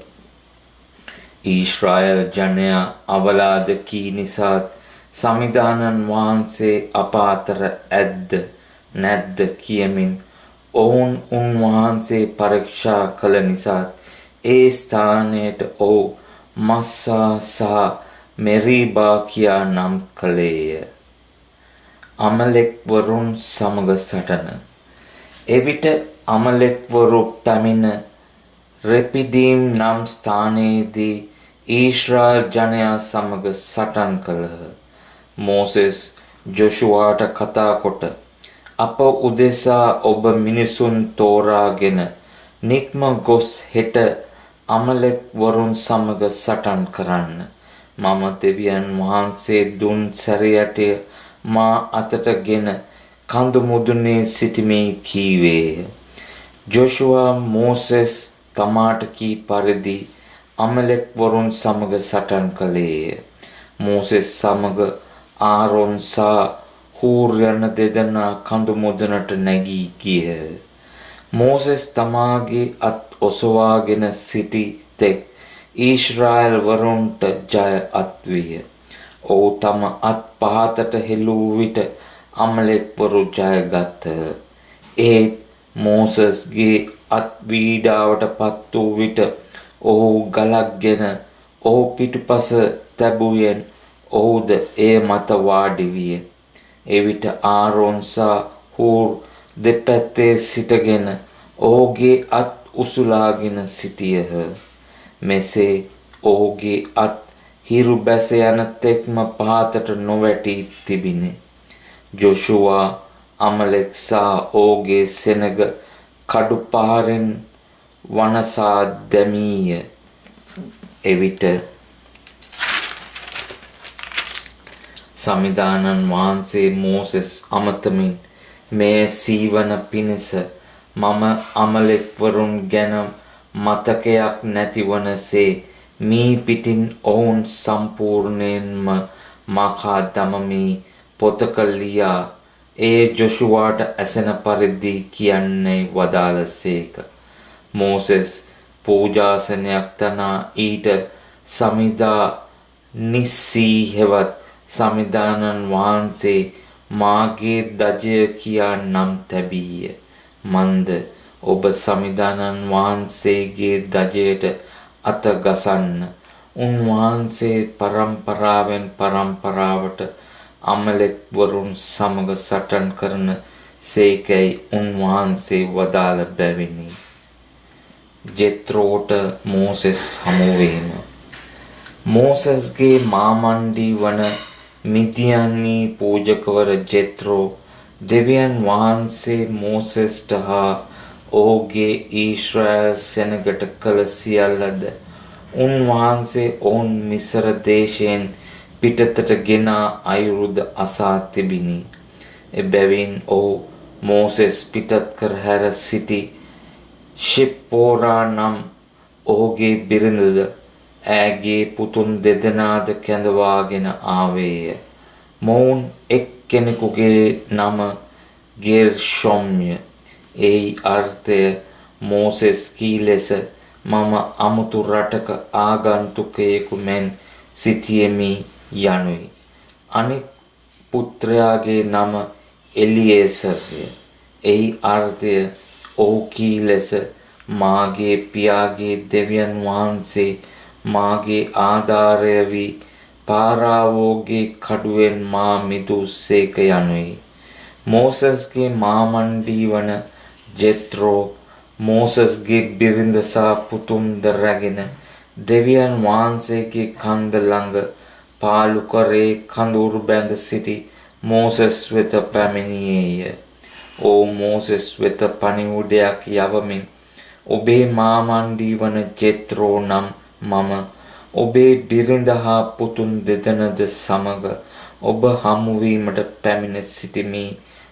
ඊශ්‍රායෙල් ජනයා අවලාද කී නිසාත් සමිදානන් වහන්සේ අප අතර ඇද්ද නැද්ද කියමින් ඔවුන් උන්වහන්සේ පරීක්ෂා කළ නිසාත් ඒ ස්ථානයට ඔහු මස්සා සහ මෙරීබා කියා නම් කළේය. අමලෙක්වරුන් සමග සටන. එවිට අමලෙක්වරු පැමිණ රෙපිඩීම් නම් ස්ථානයේදී ඊශ්‍රායෙල් ජනයා සමග සටන් කළහ. මෝසෙස් ජොෂුවාට කතා කොට අප උදෙසා ඔබ මිනිසුන් තෝරාගෙන නික්ම ගොස් හෙට අමලෙක්වරුන් සමග සටන් කරන්න. මම දෙවියන් වහන්සේ දුන් සැරයටය මා අතටගෙන කඳු මුදුනේ සිටිමි කීවේය. ජොෂුවා මෝසෙස් තමාට කී පරිදි අමලෙක්වරුන් සමග සටන් කළේය. මෝසෙස් සමග ආරොන් සහ හූර් යන දෙදෙනා කඳු මුදුනට නැගී ගියහ. මෝසෙස් තමාගේ අත් ඔසවාගෙන සිටි තෙක් ඊශ්‍රායෙල් වරුන්ට ජය අත්විය. ඔහු තම අත් පහතට හෙළූ විට අමලෙක්වරු ජයගත්හ. ඒත් මෝසෙස්ගේ අත් පීඩාවට පත් වූ විට ඔහු ගලක්ගෙන ඔහු පිටුපස තැබුයෙන් ඔහුද එය මත වාඩි විය. එවිට ආරොන් සහ හූර් දෙපැත්තේ සිටගෙන ඔහුගේ අත් උසුලාගෙන සිටියහ. මෙසේ ඔහුගේ අත් හිරු බැස යන තෙක්ම පහතට නොවැටී තිබිණි. ජොෂුවා අමලෙක් සහ ඔහුගේ සෙනග කඩු පහරින් වනසා දැමීය. එවිට සමිදානන් වහන්සේ මෝසෙස් අමතමින් මේ සීවන පිණිස මම අමලෙක්වරුන් ගැන මතකයක් නැතිවනසේ මී පිටින් ඔවුන් සම්පූර්ණයෙන්ම මකා දමමි පොතක ලියා ඒ ජොෂුවාට ඇසෙන පරිදි කියන්නේ වදාළසේක. මෝසෙස් පූජාසනයක් තනා ඊට සමිදා නිස්සී හෙවත් සමිදානන් වහන්සේ මාගේ දජය කියා නම් තැබීය. මන්ද ඔබ සමිදානන් වහන්සේගේ දජයට අත ගසන්න. උන්වහන්සේ පරම්පරාවෙන් පරම්පරාවට අමලෙක්වරුන් සමග සටන් කරන සේකැයි උන්වහන්සේ වදාළ බැවිනි. ජෙත්‍රෝට මෝසෙස් හමුවීම. මෝසස්ගේ මාමණ්ඩී වන මිදියන්හි පූජකවර ජෙත්‍රෝ දෙවියන් වහන්සේ මෝසෙස්ට හා ඔහුගේ ඊශ්‍රායල් සෙනගට කළ සියල්ලද උන්වහන්සේ ඔවුන් මිසර දේශයෙන් පිටතට ගෙනා අයුරුද අසා තිබිනි. එබැවින් ඔහු මෝසෙස් පිටත් කර හැර සිටි ශිප්පෝරා නම් ඔහුගේ බිරිඳද ඇගේ පුතුන් දෙදෙනාද කැඳවාගෙන ආවේය. මොවුන් එක්කෙනෙකුගේ නම ගේර්ෂොම්ය. එහි අර්ථය මෝසෙස් කී ලෙස මම අමුතු රටක ආගන්තුකයෙකු මෙන් සිටියෙමි යනුයි. අනිත් පුත්‍රයාගේ නම එලියේසර්ය. එහි අර්ථය ඔහු කී ලෙස මාගේ පියාගේ දෙවියන් වහන්සේ මාගේ ආධාරය වී පාරාවෝගේ කඩුවෙන් මා මිදූසේක යනුයි. මෝසස්ගේ මාමණ්ඩී වන ජෙත්‍රෝ මෝසස්ගේ බිරිඳ සහ පුතුන්ද රැගෙන දෙවියන් වහන්සේගේ කන්ද ළඟ පාලු කරේ කඳුරු බැඳ සිටි මෝසෙස් වෙත පැමිණියේය. ඔව් මෝසෙස් වෙත පණිවුඩයක් යවමින් ඔබේ මාමණ්ඩී වන ජෙත්‍රෝ නම් මම ඔබේ බිරිඳ හා පුතුන් දෙදෙනද සමග ඔබ හමුවීමට පැමිණ සිටිමි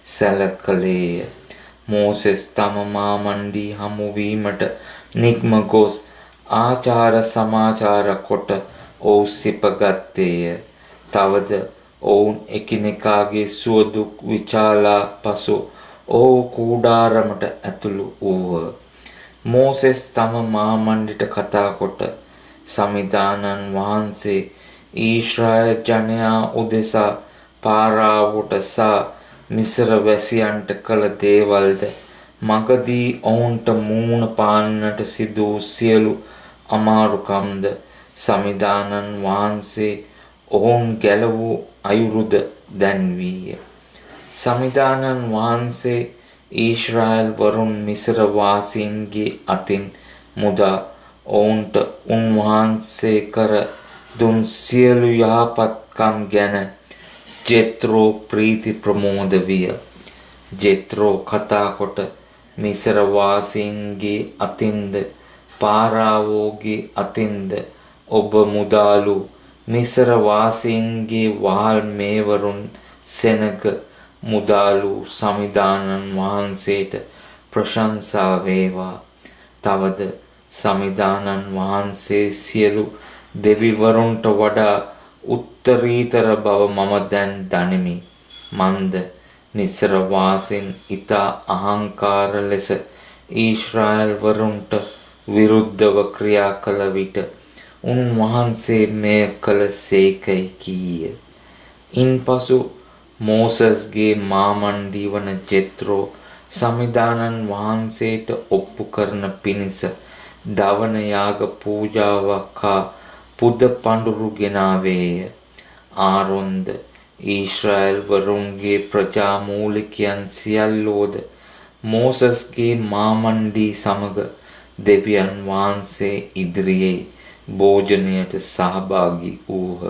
සැලකලේය. මෝසෙස් තම මාමණ්ඩී හමුවීමට නික්ම ගොස් ආචාර සමාචාර කොට ඔව් සිපගත්තේය. තවද ඔවුන් එකිනෙකාගේ සුවදුක් විචාලා පසු ඔහු කූඩාරමට ඇතුළු වූහ. මෝසෙස් තම මාමණ්ඩිට කතා කොට සමිදානන් වහන්සේ ඊශ්‍රායල් ජනයා උදෙසා පාරාවොට සහ මිස්ර වැසියන්ට කළ දේවල්ද මගදී ඔවුන්ට මූණ පාන්නට සිදු වූ සියලු අමාරුකම්ද සමිදානන් වහන්සේ ඔවුන් ගැලවූ අයුරුද දැන්වීය. සමිදානන් වහන්සේ ඊශ්‍රායල් වරුන් මිස්ර වාසීන්ගේ අතින් මුදා ඔවුන්ට උන්වහන්සේ කර දුන් සියලු යහපත්කම් ගැන ජෙත්‍රෝ ප්‍රීති ප්‍රමෝද විය. ජෙත්‍රෝ කතා කොට මිස්ර වාසීන්ගේ අතින්ද පාරාවෝගේ අතින්ද ඔබ මුදාලු මිස්ර වාසීන්ගේ වහල් මේවරුන් සෙනග මුදාලු සමිදානන් වහන්සේට ප්‍රශංසා වේවා. තවද සමිදානන් වහන්සේ සියලු දෙවිවරුන්ට වඩා උත්තරීතර බව මම දැන් දනිමි. මන්ද මිස්ර වාසීන් ඊතා අහංකාර ලෙස ඊශ්‍රායල් වරුන්ට විරුද්ධව ක්‍රියා කළ විට උන්වහන්සේ මෙය කළ සේකයි කීය. ඉන්පසු මෝසස්ගේ මාමණ්ඩී වන ජෙත්‍රෝ සමිදානන් වහන්සේට ඔප්පු කරන පිණිස දවන යාග පූජාවක් හා පුද පඬුරු ගෙනාවේය. ආරොන්ද ඊශ්‍රායල් වරුන්ගේ ප්‍රජා මූලිකයන් සියල්ලෝද මෝසස්ගේ මාමණ්ඩී සමග දෙවියන් වහන්සේ ඉදිරියේ භෝජනයට සහභාගී වූහ.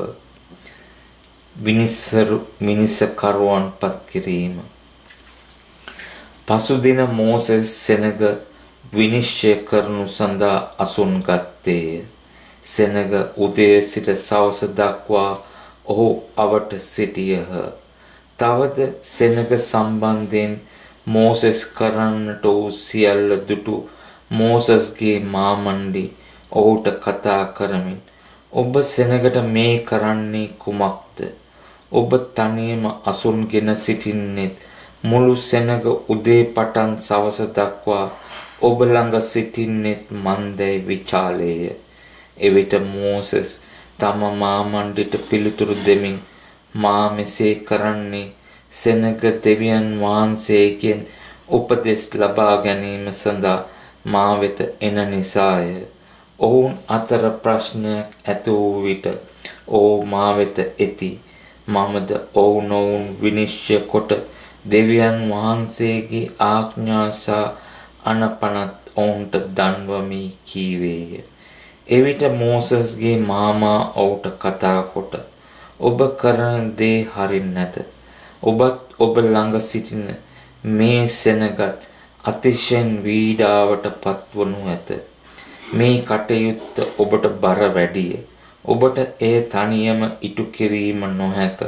මිනිසකරුවන් පත් කිරීම. පසුදින මෝසෙස් සෙනග විනිශ්චය කරනු සඳහා අසුන් ගත්තේය. සෙනග උදය සිට සවස දක්වා ඔහු අවට සිටියහ. තවද සෙනග සම්බන්ධයෙන් මෝසෙස් කරන්නට වූ සියල්ල දුටු මෝසස්ගේ මාමණ්ඩී ඔහුට කතා කරමින් ඔබ සෙනගට මේ කරන්නේ කුමක්ද? ඔබ තනියම අසුන්ගෙන සිටින්නෙත් මුළු සෙනග උදේ පටන් සවස දක්වා ඔබ ළඟ සිටින්නෙත් මන්දැයි විචාලේය. එවිට මෝසෙස් තම මාමණ්ඩිට පිළිතුරු දෙමින් මා මෙසේ කරන්නේ සෙනග දෙවියන් වහන්සේගෙන් උපදෙස් ලබා ගැනීම සඳහා මා වෙත එන නිසාය. ඔවුන් අතර ප්‍රශ්නයක් ඇති වූ විට ඕ මා වෙත එති. මමද ඔවුනොවුන් විනිශ්චය කොට දෙවියන් වහන්සේගේ ආඥා සහ අනපනත් ඔවුන්ට දන්වමි කීවේය. එවිට මෝසස්ගේ මාමා ඔහුට කතා කොට ඔබ කරන දේ හරි නැත. ඔබත් ඔබ ළඟ සිටින මේ සෙනගත් අතිශයින් වීඩාවට පත්වනු ඇත. මේ කටයුත්ත ඔබට බර වැඩිය. ඔබට එය තනියම ඉටු කිරීම නොහැක.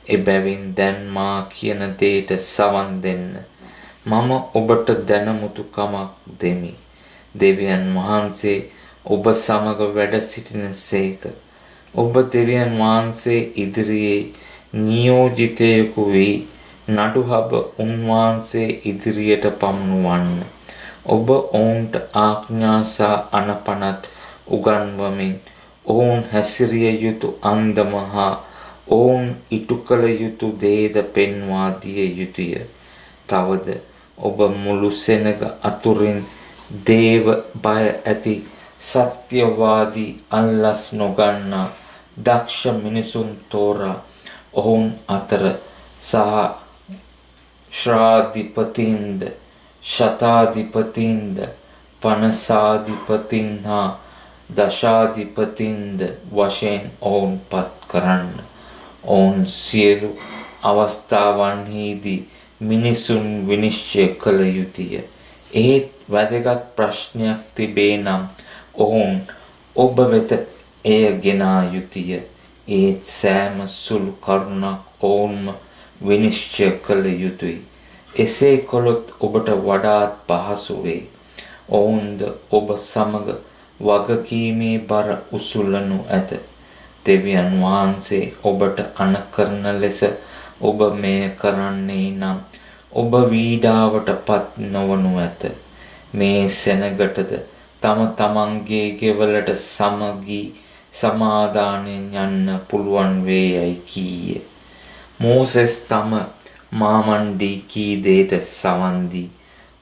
එබැවින් දැන් මා කියන දේට සවන් දෙන්න. මම ඔබට දැනමුතුකමක් දෙමි. දෙවියන් වහන්සේ ඔබ සමග වැඩ සිටින සේක. ඔබ දෙවියන් වහන්සේ ඉදිරියේ නියෝජිතයෙකු වී නඩුහබ උන්වහන්සේ ඉදිරියට පමුණුවන්න. ඔබ ඔවුන්ට ආඥා සහ අනපනත් උගන්වමින් ඔවුන් හැසිරිය යුතු අන්දම හා ඔවුන් ඉටු කළ යුතු දේද පෙන්වා දිය යුතුය. තවද ඔබ මුළු සෙනග අතුරින් දේව බය ඇති සත්‍යවාදී අල්ලස් නොගන්නා දක්ෂ මිනිසුන් තෝරා ඔවුන් අතර සහස්‍රාධිපතීන්ද ශතාධිපතීන්ද පනසාධිපතීන් හා දශාධිපතීන්ද වශයෙන් ඔවුන් පත් කරන්න. ඔවුන් සියලු අවස්ථාවන්හිදී මිනිසුන් විනිශ්චය කළ යුතුය. ඒත් වැදගත් ප්‍රශ්නයක් තිබේ නම් ඔවුන් ඔබ වෙත එය ගෙනා යුතුය. ඒත් සෑම සුළු කරුණක් ඔවුන්ම විනිශ්චය කළ යුතුය. එසේ කළොත් ඔබට වඩාත් පහසු වේ. ඔවුන්ද ඔබ සමග වගකීමේ බර උසුලනු ඇත. දෙවියන් වහන්සේ ඔබට අනකරන ලෙස ඔබ මෙය කරන්නේ නම් ඔබ වීඩාවට පත් නොවනු ඇත. මේ සෙනගටද තම තමන්ගේ ගෙවලට සමගී සමාදානයෙන් යන්න පුළුවන් වේයයි කීය. මෝසෙස් තම මාමණ්ඩි කී දේට සවන් දී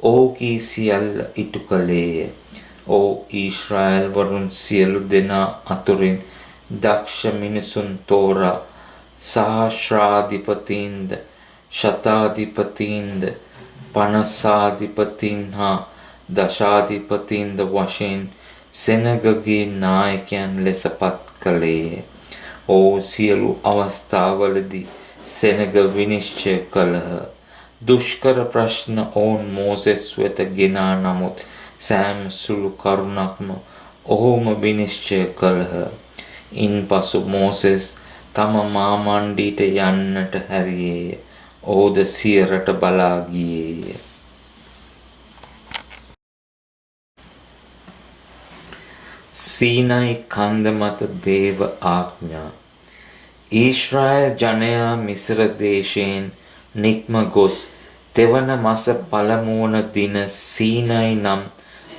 ඔහු කී සියල්ල ඉටු කළේය. ඔහු ඊශ්‍රායල් වරුන් සියලු දෙනා අතුරින් දක්ෂ මිනිසුන් තෝරා සහස්‍රාධිපතීන්ද ශතාධිපතීන්ද පනසාධිපතීන් හා දශාධිපතීන්ද වශයෙන් සෙනගගේ නායකයන් ලෙස පත් කළේය. ඔහු සියලු අවස්ථාවලදී සෙනග විනිශ්චය කළහ. දුෂ්කර ප්‍රශ්න ඔවුන් මෝසෙස් වෙත ගෙනා නමුත් සෑම සුළු කරුණක්ම ඔහුම විනිශ්චය කළහ. ඉන්පසු මෝසෙස් තම මාමණ්ඩිට යන්නට හැරියේය. ඔහුද සියරට බලා ගියේය. සීනයි කන්ද මත දේව ආඥා. ඊශ්‍රායල් ජනයා මිස්ර දේශයෙන් නික්ම ගොස් තෙවන මස පළමුවන දින සීනයි නම්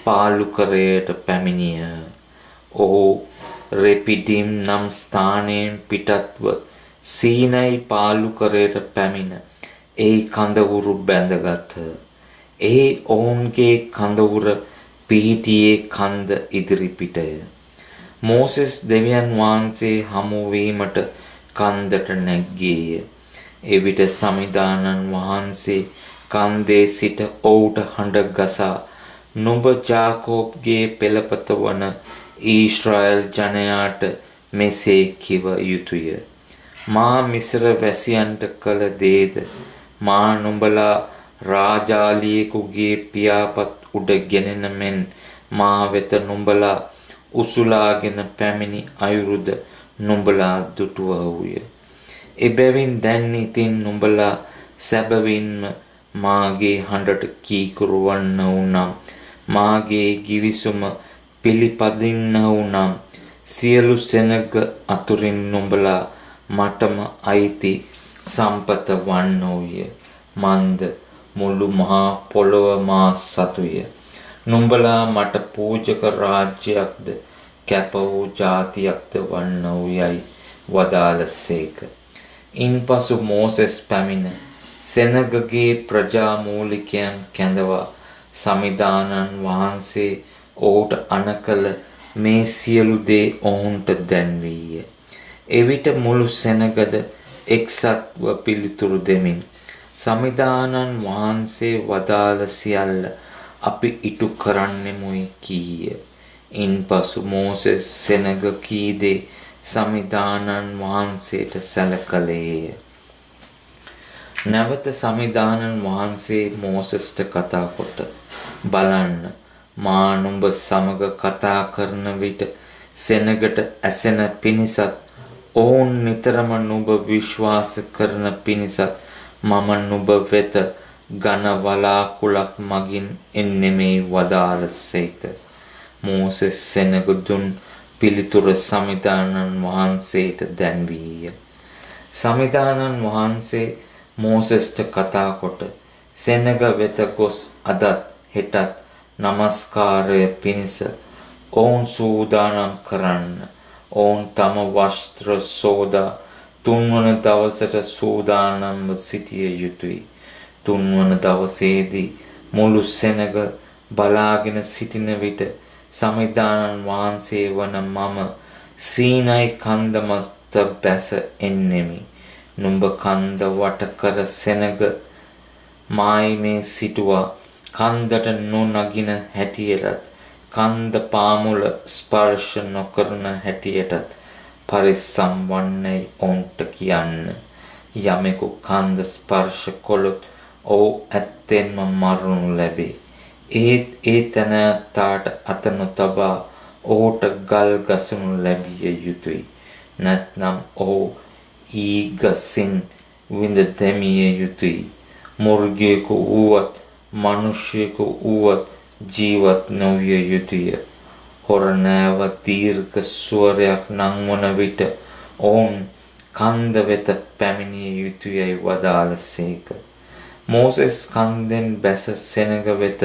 පාලුකරයට පැමිණිය. ඔහු රෙපිඩිම් නම් ස්ථානයෙන් පිටත්ව සීනයි පාලුකරයට පැමිණ ඒ කඳවුරු බැඳගත්හ. ඒ ඔවුන්ගේ කඳවුර පිහිටියේ කන්ද ඉදිරිපිටය. මෝසෙස් දෙවියන් වහන්සේ හමුවීමට කන්දට නැග්ගේය. එවිට සමිදානන් වහන්සේ කන්දේ සිට ඔහුට හඬ ගසා නුඹ ජාකෝබ්ගේ පෙළපත වන ඊශ්‍රායල් ජනයාට මෙසේ කිව යුතුය. මා මිස්ර වැසියන්ට කළ දේද මා නුඹලා රාජාලියෙකුගේ පියාපත් උඩ ගෙනෙන මෙන් මා වෙත නුඹලා උසුලාගෙන පැමිණි අයුරුද නුඹලා දුටුවහුය. එබැවින් දැන් ඉතින් නුඹලා සැබවින්ම මාගේ හඬට කීකරුවන්නවු නම් මාගේ ගිවිසුම පිළිපදින්නවු නම් සියලු සෙනග අතුරින් නුඹලා මටම අයිති සම්පත වන්නෝය. මන්ද මුළු මහා පොළොව මා සතුය. නුඹලා මට පූජක රාජ්‍යයක්ද කැප වූ ජාතියක්ද වන්නෝ යයි වදාළසේක. ඉන්පසු මෝසෙස් පැමිණ සෙනගගේ ප්‍රජා මූලිකයන් කැඳවා සමිදානන් වහන්සේ ඔහුට අනකල මේ සියලු දේ ඔවුන්ට දැන්වීය. එවිට මුළු සෙනගද එක්සත්ව පිළිතුරු දෙමින් සමිදානන් වහන්සේ වදාළ සියල්ල අපි ඉටු කරන්නෙමුයි කීය. ඉන්පසු මෝසෙස් සෙනග කී දේ සමිදානන් වහන්සේට සැලකලේය. නැවත සමිදානන් වහන්සේ මෝසෙස්ට කතා කොට බලන්න, මා නුඹ සමග කතා කරන විට සෙනගට ඇසෙන පිණිසත් ඔවුන් නිතරම නුඹ විශ්වාස කරන පිණිසත් මම නුඹ වෙත ඝන වලාකුළක් මගින් එන්නෙමේ වදාළසේක. මෝසෙස් සෙනග දුන් පිළිතුර සමිදානන් වහන්සේට දැන්වීය. සමිදානන් වහන්සේ මෝසෙස්ට කතා කොට සෙනග වෙත ගොස් අදත් හෙටත් නමස්කාරය පිණිස ඔවුන් සූදානම් කරන්න. ඔවුන් තම වස්ත්‍ර සෝදා තුන්වන දවසට සූදානම්ව සිටිය යුතුය. තුන්වන දවසේදී මුළු සෙනග බලාගෙන සිටින විට සමිදානන් වහන්සේ වන මම සීනයි කන්ද මස්ත බැස එන්නෙමි. නුඹ කන්ද වට කර සෙනග මායි මේ සිටුවා කන්දට නොනගින හැටියටත් කන්ද පාමුල ස්පර්ශ නොකරන හැටියටත් පරිස්සම් වන්නයි ඔවුන්ට කියන්න. යමෙකු කන්ද ස්පර්ශ කළොත් ඔහු ඇත්තෙන්ම මරණු ලැබේ. ඒත් ඒ තැනැත්තාට අත නොතබා ඔහුට ගල් ගසනු ලැබිය යුතුය. නැත්නම් ඔහු ඊගසින් විඳ දැමිය යුතුය. මුර්ගයෙකු වුවත් මනුෂ්‍යයෙකු වුවත් ජීවත් නොවිය යුතුය. හොරනෑව දීර්ඝ ස්වරයක් නංවන විට ඔවුන් කන්ද වෙත පැමිණිය යුතුයයි වදාළසේක. මෝසෙස් කන්දෙන් බැස සෙනග වෙත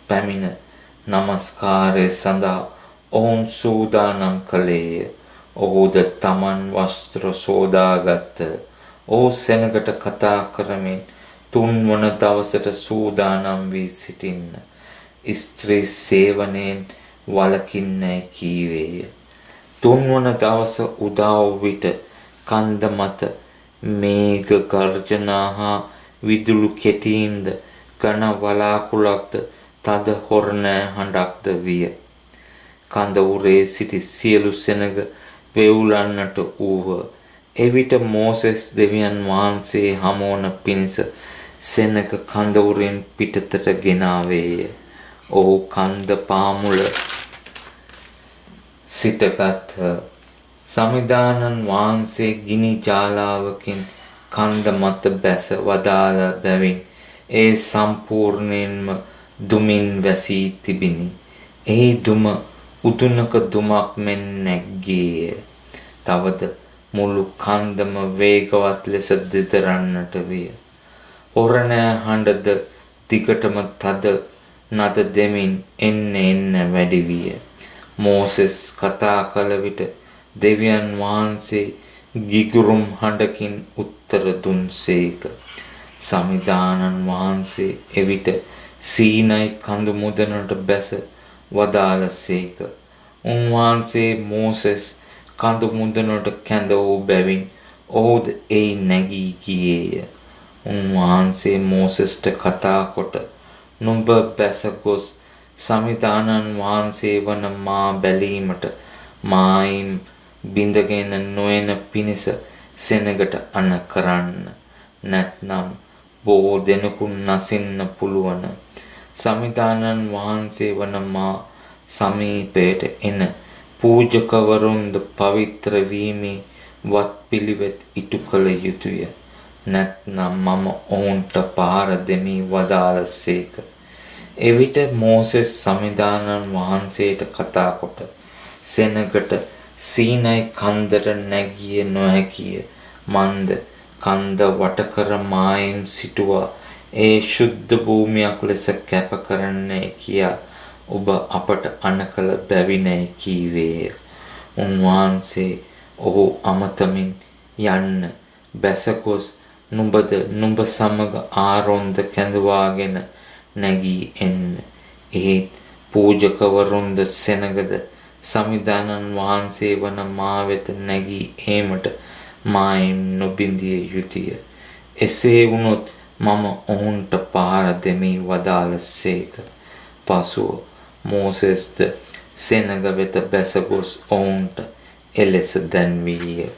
පැමිණ නමස්කාරය සඳහා ඔවුන් සූදානම් කළේය. ඔහුද තමන් වස්ත්‍ර සෝදාගත්ත. ඔහු සෙනගට කතා කරමින් තුන්වන දවසට සූදානම් වී සිටින්න. ස්ත්‍රී සේවනයෙන් වළකින්නයි කීවේය. තුන්වන දවස උදා වූ විට කන්ද මත මේඝ ගර්ජනා හා විදුලි කෙටීම්ද ඝන වලාකුළක්ද තද හොරණෑ හඬක්ද විය. කඳ උරේ සිටි සියලු සෙනග වෙවුලන්නට වූහ. එවිට මෝසෙස් දෙවියන් වහන්සේ හමුවන පිණිස සෙනග කඳ උරෙන් පිටතට ගෙනාවේය. ඔහු කන්ද පාමුල සිටගත්හ. සමිදානන් වහන්සේ ගිනි ජාලාවකින් කන්ද මත බැස වදාළ බැවින් ඒ සම්පූර්ණයෙන්ම දුමින් වැසී තිබිනි. එහි දුම උතුනක දුමක් මෙන් නැග්ගේය. තවද මුළු කන්දම වේගවත් ලෙස දෙදරන්නට විය. හොරණෑ හඬද දිගටම තද නද දෙමින් එන්න වැඩි විය. මෝසෙස් කතා කළ විට දෙවියන් වහන්සේ ගිගුරුම් හඬකින් උත්තර දුන්සේක. සමිදානන් වහන්සේ එවිට සීනයි කඳු මුදනට බැස වදාළසේක. උන්වහන්සේ මෝසෙස් කඳු මුදනට කැඳ වූ බැවින් ඔහුද එයි නැගී ගියේය. උන්වහන්සේ මෝසෙස්ට කතා කොට නුඹ බැස ගොස් සමිදානන් වහන්සේ වන මා බැලීමට මායින් බිඳගෙන නොයන පිණිස සෙනගට අණ කරන්න. නැත්නම් බොහෝ දෙනෙකු නසින්න පුළුවන්. සමිදානන් වහන්සේ වන මා සමීපයට එන පූජකවරුන්ද පවිත්‍ර වීමේ වත් පිළිවෙත් ඉටු කළ යුතුය. නැත්නම් මම ඔවුන්ට පහර දෙමි වදාළසේක. එවිට මෝසෙස් සමිදානන් වහන්සේට කතා කොට සෙනගට සීනයි කන්දට නැගිය නොහැකිය. මන්ද කන්ද වටකර මායිම් සිටුවා ඒ ශුද්ධ භූමියක් ලෙස කැප කරන්නේ කියා ඔබ අපට අණ කළ බැවිනයි කීවේය. උන්වහන්සේ ඔහු අමතමින් යන්න බැසගොස් නුඹද නුඹ සමග ආරොන්ද කැඳවාගෙන නැගී එන්න. එහෙත් පූජකවරුන්ද සෙනගද සමිදානන් වහන්සේ වන මා වෙත නැගී ඒමට මායිම් නොබිඳිය යුතුය. එසේ වුණොත් මම ඔවුන්ට පහර දෙමි වදාළසේක. පසුව මෝසෙස්ද සෙනග වෙත බැසගොස් ඔවුන්ට එලෙස දැන්වීය.